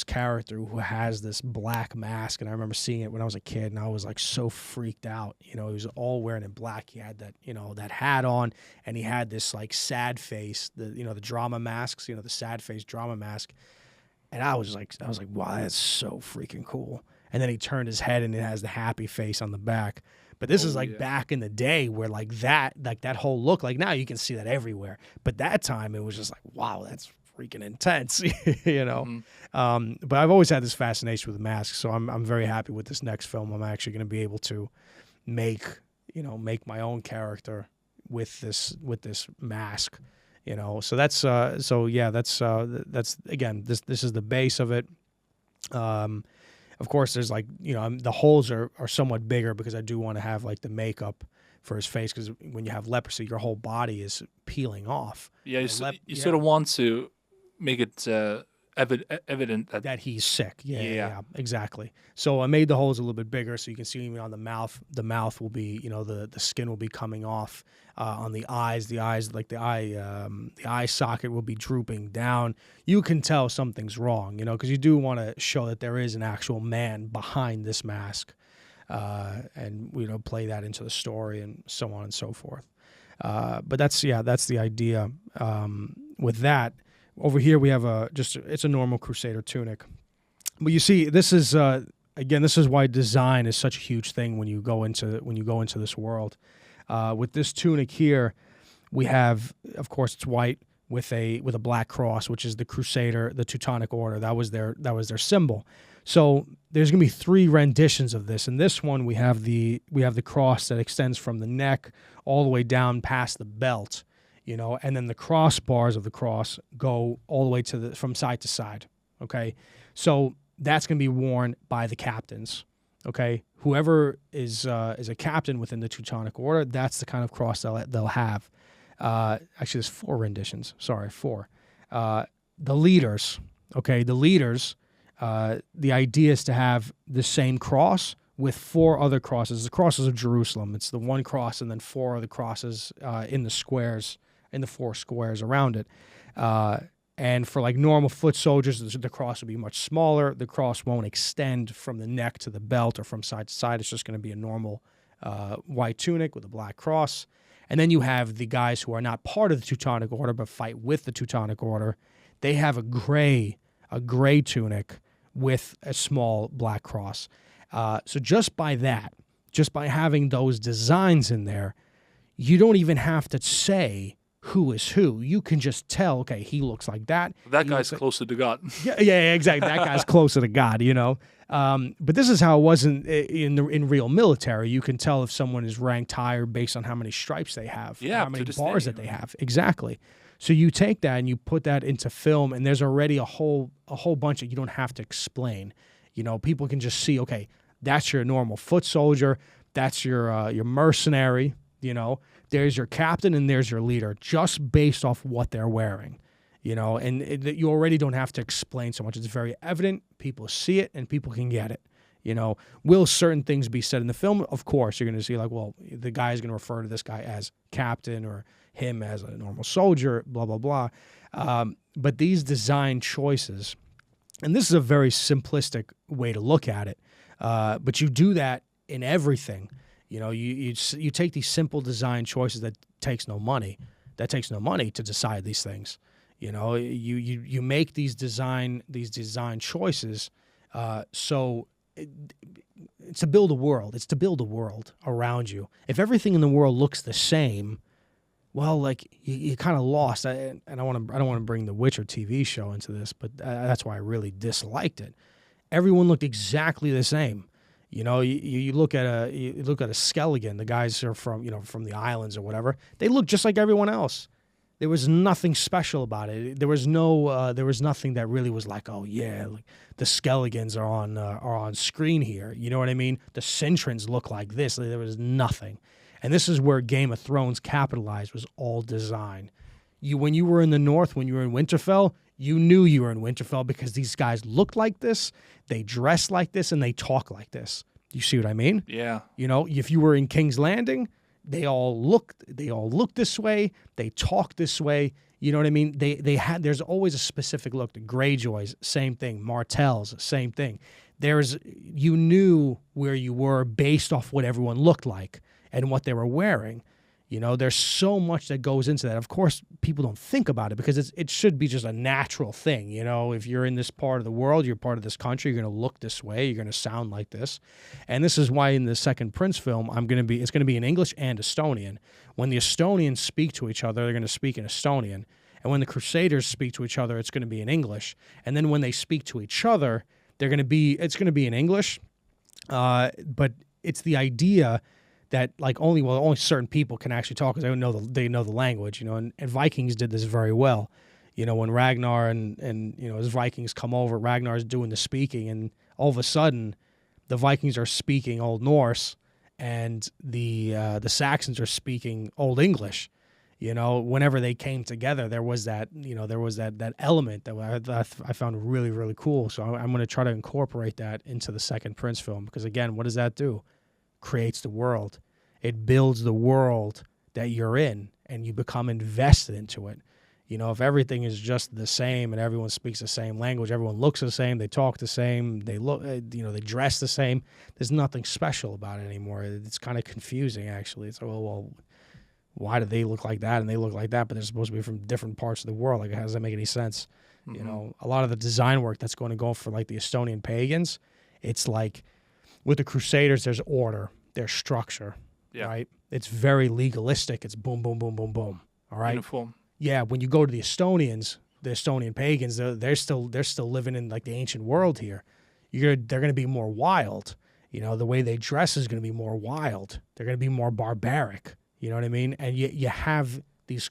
character who has this black mask, and I remember seeing it when I was a kid, and I was like so freaked out. He was all wearing in black. He had that hat on, and he had this like sad face, the drama masks, the sad face drama mask, and I was like, wow, that's so freaking cool. And then he turned his head, and it has the happy face on the back. But this is like back in the day where like that whole look, like now you can see that everywhere. But that time it was just like, wow, that's freaking intense, Mm-hmm. But I've always had this fascination with masks, so I'm very happy with this next film. I'm actually going to be able to make my own character with this mask, So that's again, this is the base of it. Of course, there's like, the holes are somewhat bigger because I do want to have like the makeup for his face, because when you have leprosy, your whole body is peeling off. Yeah, you sort of want to make it evident that he's sick. Yeah, exactly. So I made the holes a little bit bigger so you can see even on the mouth. The mouth will be, the skin will be coming off. On the eyes, the eye socket will be drooping down. You can tell something's wrong, because you do want to show that there is an actual man behind this mask, and play that into the story and so on and so forth. But that's the idea. With that, over here we have it's a normal Crusader tunic, but you see, this is again, this is why design is such a huge thing when you go into this world. With this tunic here, We have, of course, it's white with a black cross, which is the Crusader, the Teutonic Order. That was their symbol. So there's going to be 3 renditions of this. In this one, we have the cross that extends from the neck all the way down past the belt, and then the crossbars of the cross go all the way from side to side. Okay, so that's going to be worn by the captains. Okay, whoever is a captain within the Teutonic Order, that's the kind of cross they'll have. Actually, there's 4 renditions. Sorry, 4. The leaders. Okay, the leaders. The idea is to have the same cross with 4 other crosses. The crosses of Jerusalem. It's the one cross and then 4 other crosses in the squares, in the 4 squares around it. And for like normal foot soldiers, the cross will be much smaller. The cross won't extend from the neck to the belt or from side to side. It's just going to be a normal white tunic with a black cross. And then you have the guys who are not part of the Teutonic Order but fight with the Teutonic Order. They have a gray tunic with a small black cross. So just by having those designs in there, you don't even have to say who is who. You can just tell, okay, he looks like that. That guy's closer to God. Yeah, exactly. That guy's closer to God, But this is how it was in real military. You can tell if someone is ranked higher based on how many stripes they have, how many bars that they have. Exactly. So you take that and you put that into film, and there's already a whole bunch that you don't have to explain. People can just see, okay, that's your normal foot soldier, that's your mercenary. There's your captain and there's your leader, just based off what they're wearing. And you already don't have to explain so much. It's very evident. People see it and people can get it. Will certain things be said in the film? Of course, you're going to see like, well, the guy is going to refer to this guy as captain or him as a normal soldier, blah, blah, blah. But these design choices, and this is a very simplistic way to look at it, but you do that in everything. You take these simple design choices that takes no money to decide these things. You make these design choices. So it's to build a world. It's to build a world around you. If everything in the world looks the same, well, like you kind of lost. And I don't want to bring the Witcher TV show into this, but that's why I really disliked it. Everyone looked exactly the same. You look at a Skelligan. The guys are from the islands or whatever. They look just like everyone else. There was nothing special about it. There was nothing that really was like, oh yeah, like the Skelligans are on screen here. You know what I mean? The Cintrans look like this. There was nothing, and this is where Game of Thrones capitalized, was all design. When you were in the North, when you were in Winterfell, you knew you were in Winterfell because these guys looked like this, they dressed like this, and they talk like this. You see what I mean? Yeah. If you were in King's Landing, they all look this way, they talk this way. You know what I mean? There's always a specific look. The Greyjoys, same thing. Martells, same thing. You knew where you were based off what everyone looked like and what they were wearing. There's so much that goes into that. Of course, people don't think about it because it should be just a natural thing. If you're in this part of the world, you're part of this country, you're going to look this way, you're going to sound like this. And this is why in the second Prince film, it's going to be in English and Estonian. When the Estonians speak to each other, they're going to speak in Estonian. And when the Crusaders speak to each other, it's going to be in English. And then when they speak to each other, it's going to be in English. But it's the idea that like only certain people can actually talk because they know the language, and Vikings did this very well. When Ragnar and his Vikings come over, Ragnar's doing the speaking, and all of a sudden the Vikings are speaking Old Norse and the Saxons are speaking Old English. Whenever they came together, there was that element that I found really, really cool. So I'm going to try to incorporate that into the second Prince film because, again, what does that do? Creates the world. It builds the world that you're in, and you become invested into it. If everything is just the same and everyone speaks the same language, everyone looks the same, they talk the same, they look, they dress the same. There's nothing special about it anymore. It's kind of confusing, actually. It's well, why do they look like that and they look like that, but they're supposed to be from different parts of the world? Like, how does that make any sense? Mm-hmm. A lot of the design work that's going to go for like the Estonian pagans, it's like with the Crusaders, there's order, there's structure, right? It's very legalistic. It's boom, boom, boom, boom, boom. All right. Uniform. Yeah. When you go to the Estonian pagans, they're still living in like the ancient world here. They're going to be more wild. You know, the way they dress is going to be more wild. They're going to be more barbaric. You know what I mean? And you have these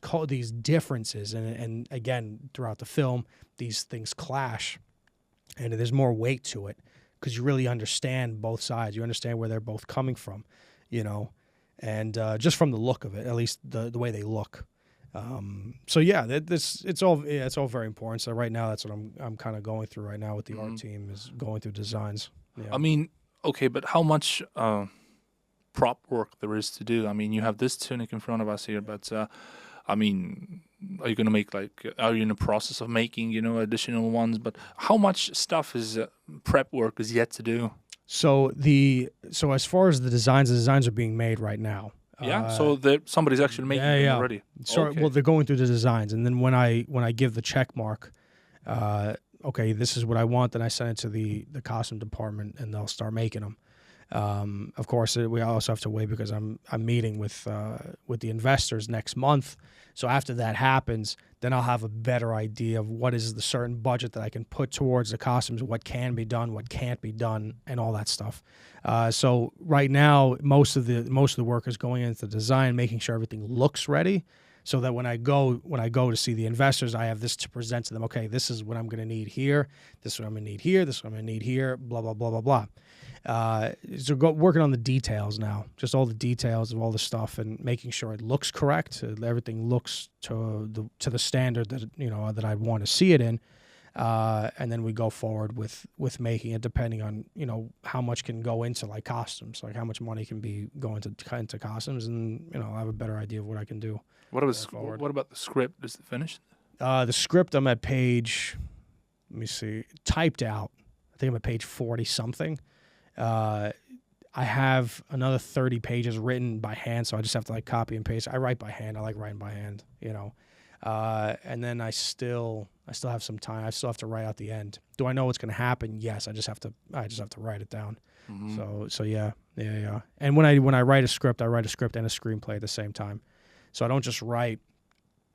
differences, and again throughout the film, these things clash, and there's more weight to it because you really understand both sides. You understand where they're both coming from, you know, and just from the look of it, at least the way they look. So yeah, it's all very important. So right now, that's what I'm kind of going through right now with the art team, is going through designs. Yeah. I mean, okay, but how much prop work there is to do? I mean, you have this tunic in front of us here, but I mean, are you going to make are you in the process of making, you know, additional ones? But how much stuff is prep work is yet to do? So as far as the designs are being made right now. Yeah, so somebody's actually making them already. So well, they're going through the designs, and then when I give the check mark, okay, this is what I want, then I send it to the costume department, and they'll start making them. Of course, we also have to wait because I'm meeting with the investors next month. So after that happens, then I'll have a better idea of what is the certain budget that I can put towards the costumes, what can be done, what can't be done, and all that stuff. So right now, most of the work is going into the design, making sure everything looks ready, so that when I go to see the investors, I have this to present to them. Okay, this is what I'm going to need here. This is what I'm going to need here. This is what I'm going to need here. Blah blah blah blah blah. So working on the details now, just all the details of all the stuff, and making sure it looks correct. Everything looks to the standard that that I'd want to see it in, and then we go forward with making it, depending on how much can go into like costumes, like how much money can be going into costumes, and I'll have a better idea of what I can do. What about the script? Is it finished? The script, I'm at page, let me see, typed out. I think I'm at page 40 something. I have another 30 pages written by hand, so I just have to like copy and paste. I write by hand. I like writing by hand, and then I still have some time. I still have to write out the end. Do I know what's going to happen? Yes. I just have to write it down. Mm-hmm. So yeah. And when I write a script and a screenplay at the same time. So I don't just write,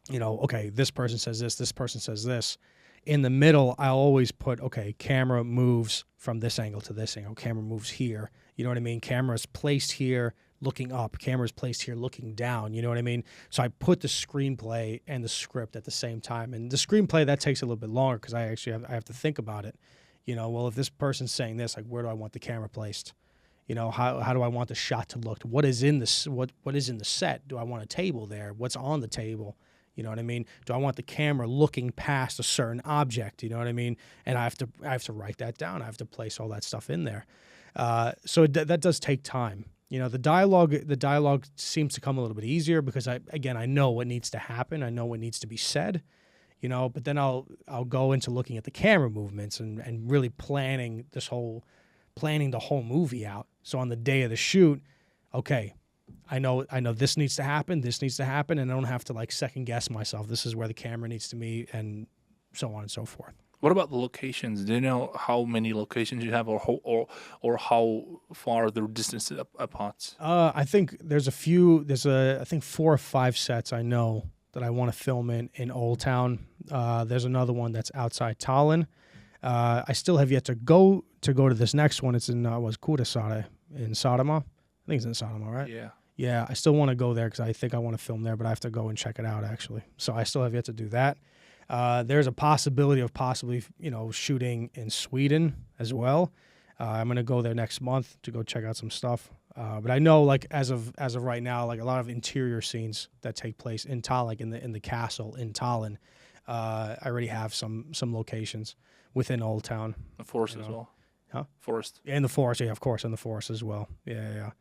okay, this person says this person says this. In the middle, I'll always put, okay, camera moves from this angle to this angle. Camera moves here. You know what I mean? Camera's placed here looking up. Camera's placed here looking down. You know what I mean? So I put the screenplay and the script at the same time. And the screenplay, that takes a little bit longer because I have to think about it. Well, if this person's saying this, like, where do I want the camera placed? How do I want the shot to look? What is in this? What is in the set? Do I want a table there? What's on the table? You know what I mean? Do I want the camera looking past a certain object? You know what I mean? And I have to write that down. I have to place all that stuff in there. So that does take time. The dialogue seems to come a little bit easier because I know what needs to happen. I know what needs to be said. But then I'll go into looking at the camera movements and really planning the whole movie out. So on the day of the shoot, okay, I know this needs to happen, and I don't have to like second guess myself. This is where the camera needs to be, and so on and so forth. What about the locations? Do you know how many locations you have, or how far the distance apart? I think there's a few. I think 4 or 5 sets I know that I want to film in Old Town. There's another one that's outside Tallinn. I still have yet to go to this next one. It's in Kuressaare in Saaremaa. I think it's in Saaremaa, right? Yeah. Yeah, I still want to go there because I think I want to film there, but I have to go and check it out actually. So I still have yet to do that. There's a possibility of possibly shooting in Sweden as well. I'm gonna go there next month to go check out some stuff. But I know like as of right now, like a lot of interior scenes that take place in Tallinn, like in the castle in Tallinn. I already have some locations within Old Town. The forest as well. Huh? Forest. And the forest, yeah, of course, and the forest as well. Yeah.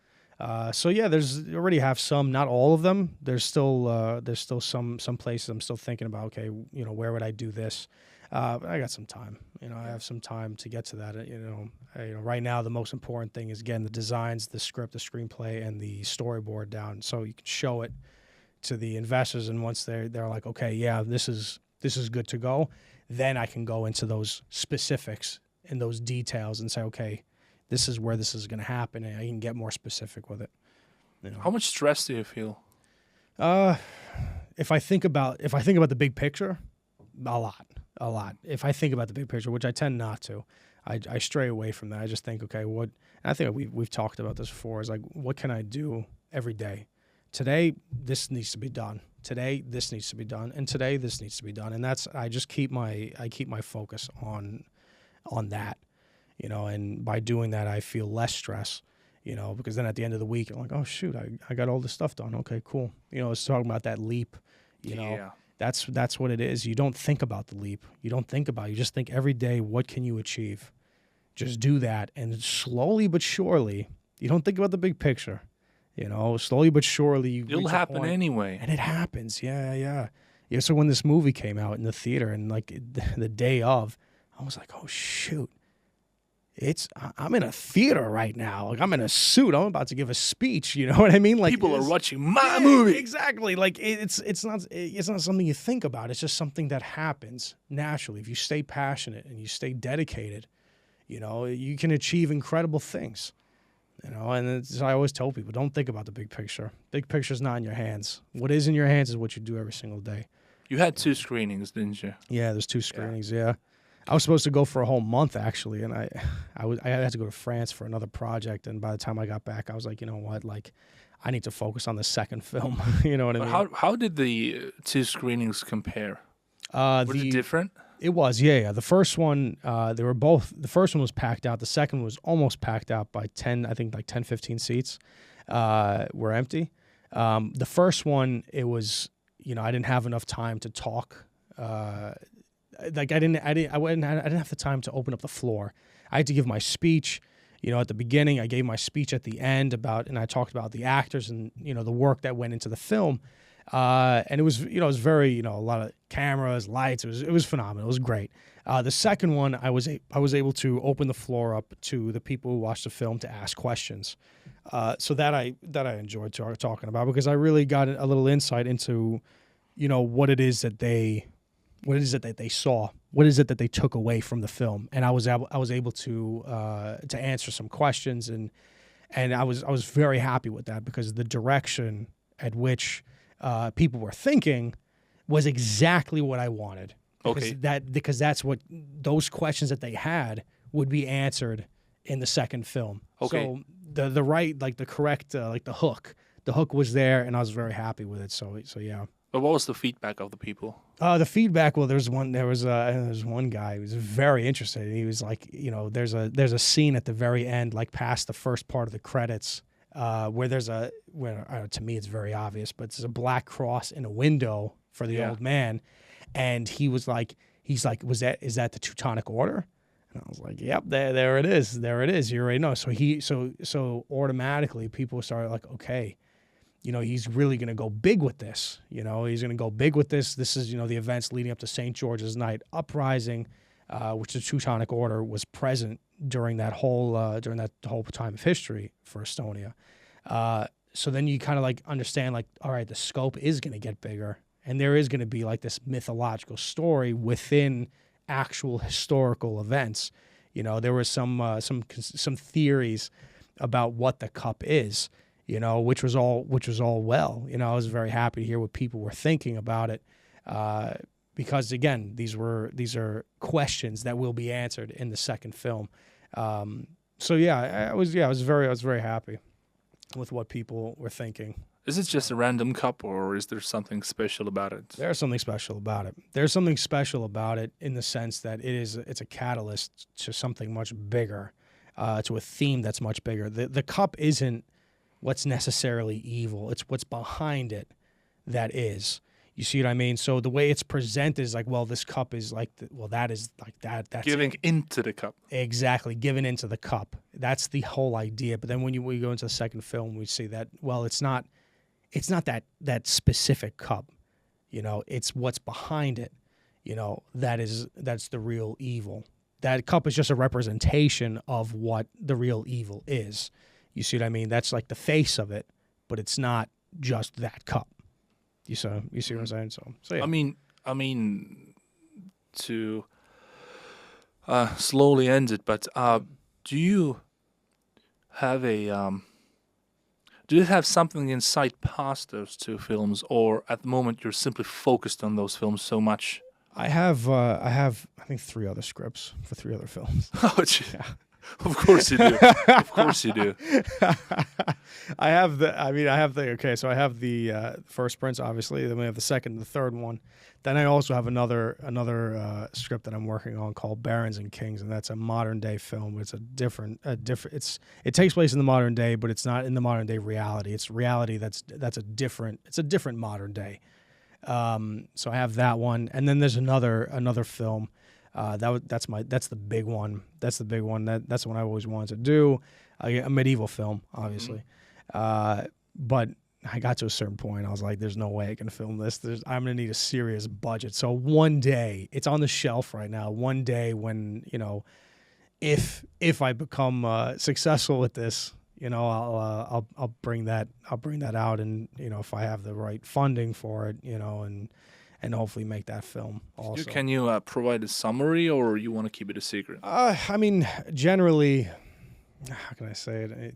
So yeah, already have some, not all of them. There's still some places I'm still thinking about. Okay, where would I do this? But I got some time. I have some time to get to that. Right now the most important thing is getting the designs, the script, the screenplay, and the storyboard down, so you can show it to the investors. And once they're like, okay, yeah, this is good to go, then I can go into those specifics and those details and say, okay, this is where this is going to happen, and I can get more specific with it. How much stress do you feel? if I think about the big picture, a lot. If I think about the big picture, which I tend not to, I stray away from that. I just think, okay, what? And I think we've talked about this before. Is like, what can I do every day? Today, this needs to be done. Today, this needs to be done, and today, this needs to be done. And I just keep my focus on that, And by doing that, I feel less stress, because then at the end of the week, I'm like, oh shoot, I got all this stuff done. Okay, cool. It's talking about that leap, Yeah. That's what it is. You don't think about the leap. You just think every day, what can you achieve? Just do that, and slowly but surely, you don't think about the big picture. Slowly but surely, it'll happen anyway. And it happens. Yeah. So when this movie came out in the theater, and like the day of, I was like, oh shoot, I'm in a theater right now. Like, I'm in a suit. I'm about to give a speech. You know what I mean? Like, people are watching my movie. Exactly. Like, it's not something you think about. It's just something that happens naturally. If you stay passionate and you stay dedicated, you can achieve incredible things. And I always tell people, don't think about the big picture. Big picture's not in your hands. What is in your hands is what you do every single day. You had 2 screenings, didn't you? Yeah, there's 2 screenings. Yeah. I was supposed to go for a whole month, actually, and I had to go to France for another project. And by the time I got back, I was like, you know what, like, I need to focus on the second film. You know what I mean? How did the 2 screenings compare? Was it different? It was, yeah. The first one, they were both. The first one was packed out. The second was almost packed out by 10, I think, like 10, 15 seats were empty. The first one, it was, I didn't have enough time to talk. Like I didn't have the time to open up the floor. I had to give my speech, at the beginning. I gave my speech at the end and I talked about the actors and, the work that went into the film. And it was, it was very, a lot of cameras, lights. It was phenomenal. It was great. The second one, I was able to open the floor up to the people who watched the film to ask questions. So that I enjoyed talking about, because I really got a little insight into, what it is that they saw, what is it that they took away from the film, and I was able to answer some questions, and I was very happy with that, because the direction at which people were thinking was exactly what I wanted. Because that's what those questions that they had would be answered in the second film. Okay. So the correct the hook was there, and I was very happy with it. So yeah. But what was the feedback of the people? The feedback, well, there was one guy who was very interested. He was like, there's a scene at the very end, like past the first part of the credits, where to me it's very obvious, but there's a black cross in a window for the old man, and is that the Teutonic Order? And I was like, yep, there it is, you already know. So automatically people started like, okay, he's really going to go big with this. He's going to go big with this. This is, the events leading up to St. George's Night Uprising, which the Teutonic Order was present during that whole time of history for Estonia. So then you kind of like understand, like, all right, the scope is going to get bigger, and there is going to be like this mythological story within actual historical events. There were some theories about what the cup is. Which was all well. I was very happy to hear what people were thinking about it, because again, these are questions that will be answered in the second film. So yeah, I was very happy with what people were thinking. Is it just a random cup, or is there something special about it? There's something special about it. There's something special about it in the sense that it's a catalyst to something much bigger, to a theme that's much bigger. The cup isn't what's necessarily evil. It's what's behind it that is. You see what I mean? So the way it's presented is like, well, this cup is like, that is like that. That's giving into the cup. Exactly, giving into the cup. That's the whole idea. But then when we go into the second film, we see that, well, it's not that specific cup. It's what's behind it. That's the real evil. That cup is just a representation of what the real evil is. You see what I mean? That's like the face of it, but it's not just that cup. You see what I'm saying? So yeah. I mean, to slowly end it, but do you have a Do you have something in sight past those two films, or at the moment you're simply focused on those films so much? I have, I think 3 other scripts for 3 other films. Oh, gee. Of course you do. Of course you do. I have okay, so I have the first Prince, obviously. Then we have the second and the third one. Then I also have another script that I'm working on called Barons and Kings, and that's a modern day film. It's it takes place in the modern day, but it's not in the modern day reality. It's reality it's a different modern day. So I have that one, and then there's another film. That's the big one. That's the big one. That's the one I always wanted to do. A medieval film, obviously. But I got to a certain point. I was like, "There's no way I can film this. I'm gonna need a serious budget." So one day, it's on the shelf right now. One day, when if I become successful with this, I'll bring that out, and if I have the right funding for it, and hopefully make that film also. Can you provide a summary, or you want to keep it a secret? I mean, generally, how can I say it?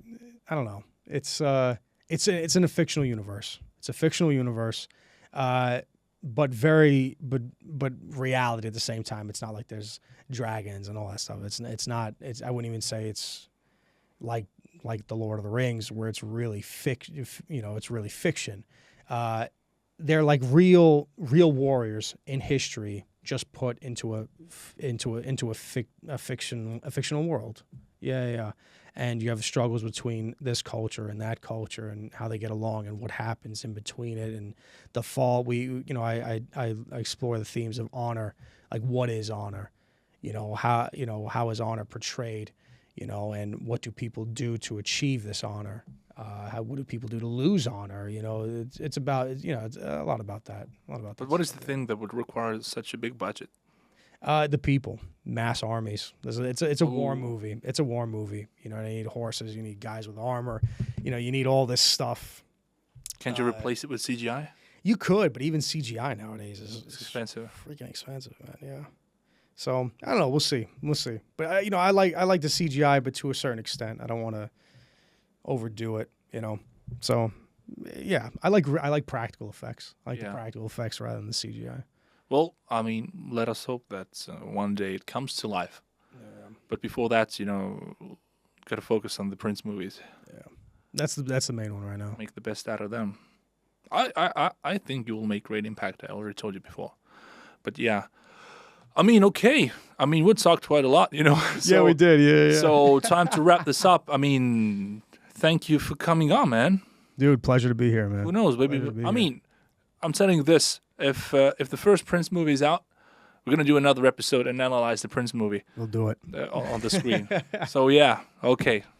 I don't know. It's in a fictional universe. It's a fictional universe, but reality at the same time. It's not like there's dragons and all that stuff. It's not. I wouldn't even say it's like the Lord of the Rings, where it's really it's really fiction. They're like real warriors in history, just put into a fictional world. Yeah. And you have struggles between this culture and that culture, and how they get along, and what happens in between it, and the fall. I explore the themes of honor, like what is honor, how is honor portrayed, and what do people do to achieve this honor. What do people do to lose honor? It's about it's a lot about that. But what is the thing that would require such a big budget? The people, mass armies. It's a war movie. It's a war movie. You need horses. You need guys with armor. You need all this stuff. Can't you replace it with CGI? You could, but even CGI nowadays is expensive. Freaking expensive, man. Yeah. So I don't know. We'll see. But I like the CGI, but to a certain extent. I don't want to overdo it. So yeah, I like practical effects. I like the practical effects rather than the CGI. Well, I mean, let us hope that one day it comes to life. Yeah. But before that, got to focus on the Prince movies. Yeah, that's the main one right now. Make the best out of them. I think you will make great impact. I already told you before. But yeah, I mean, okay. I mean, we talked quite a lot, So, yeah, we did. Yeah. So time to wrap this up. I mean, thank you for coming on, man. Dude, pleasure to be here, man. Who knows, baby? I mean, I'm telling you this. If the first Prince movie is out, we're going to do another episode and analyze the Prince movie. We'll do it. On the screen. So, yeah. Okay.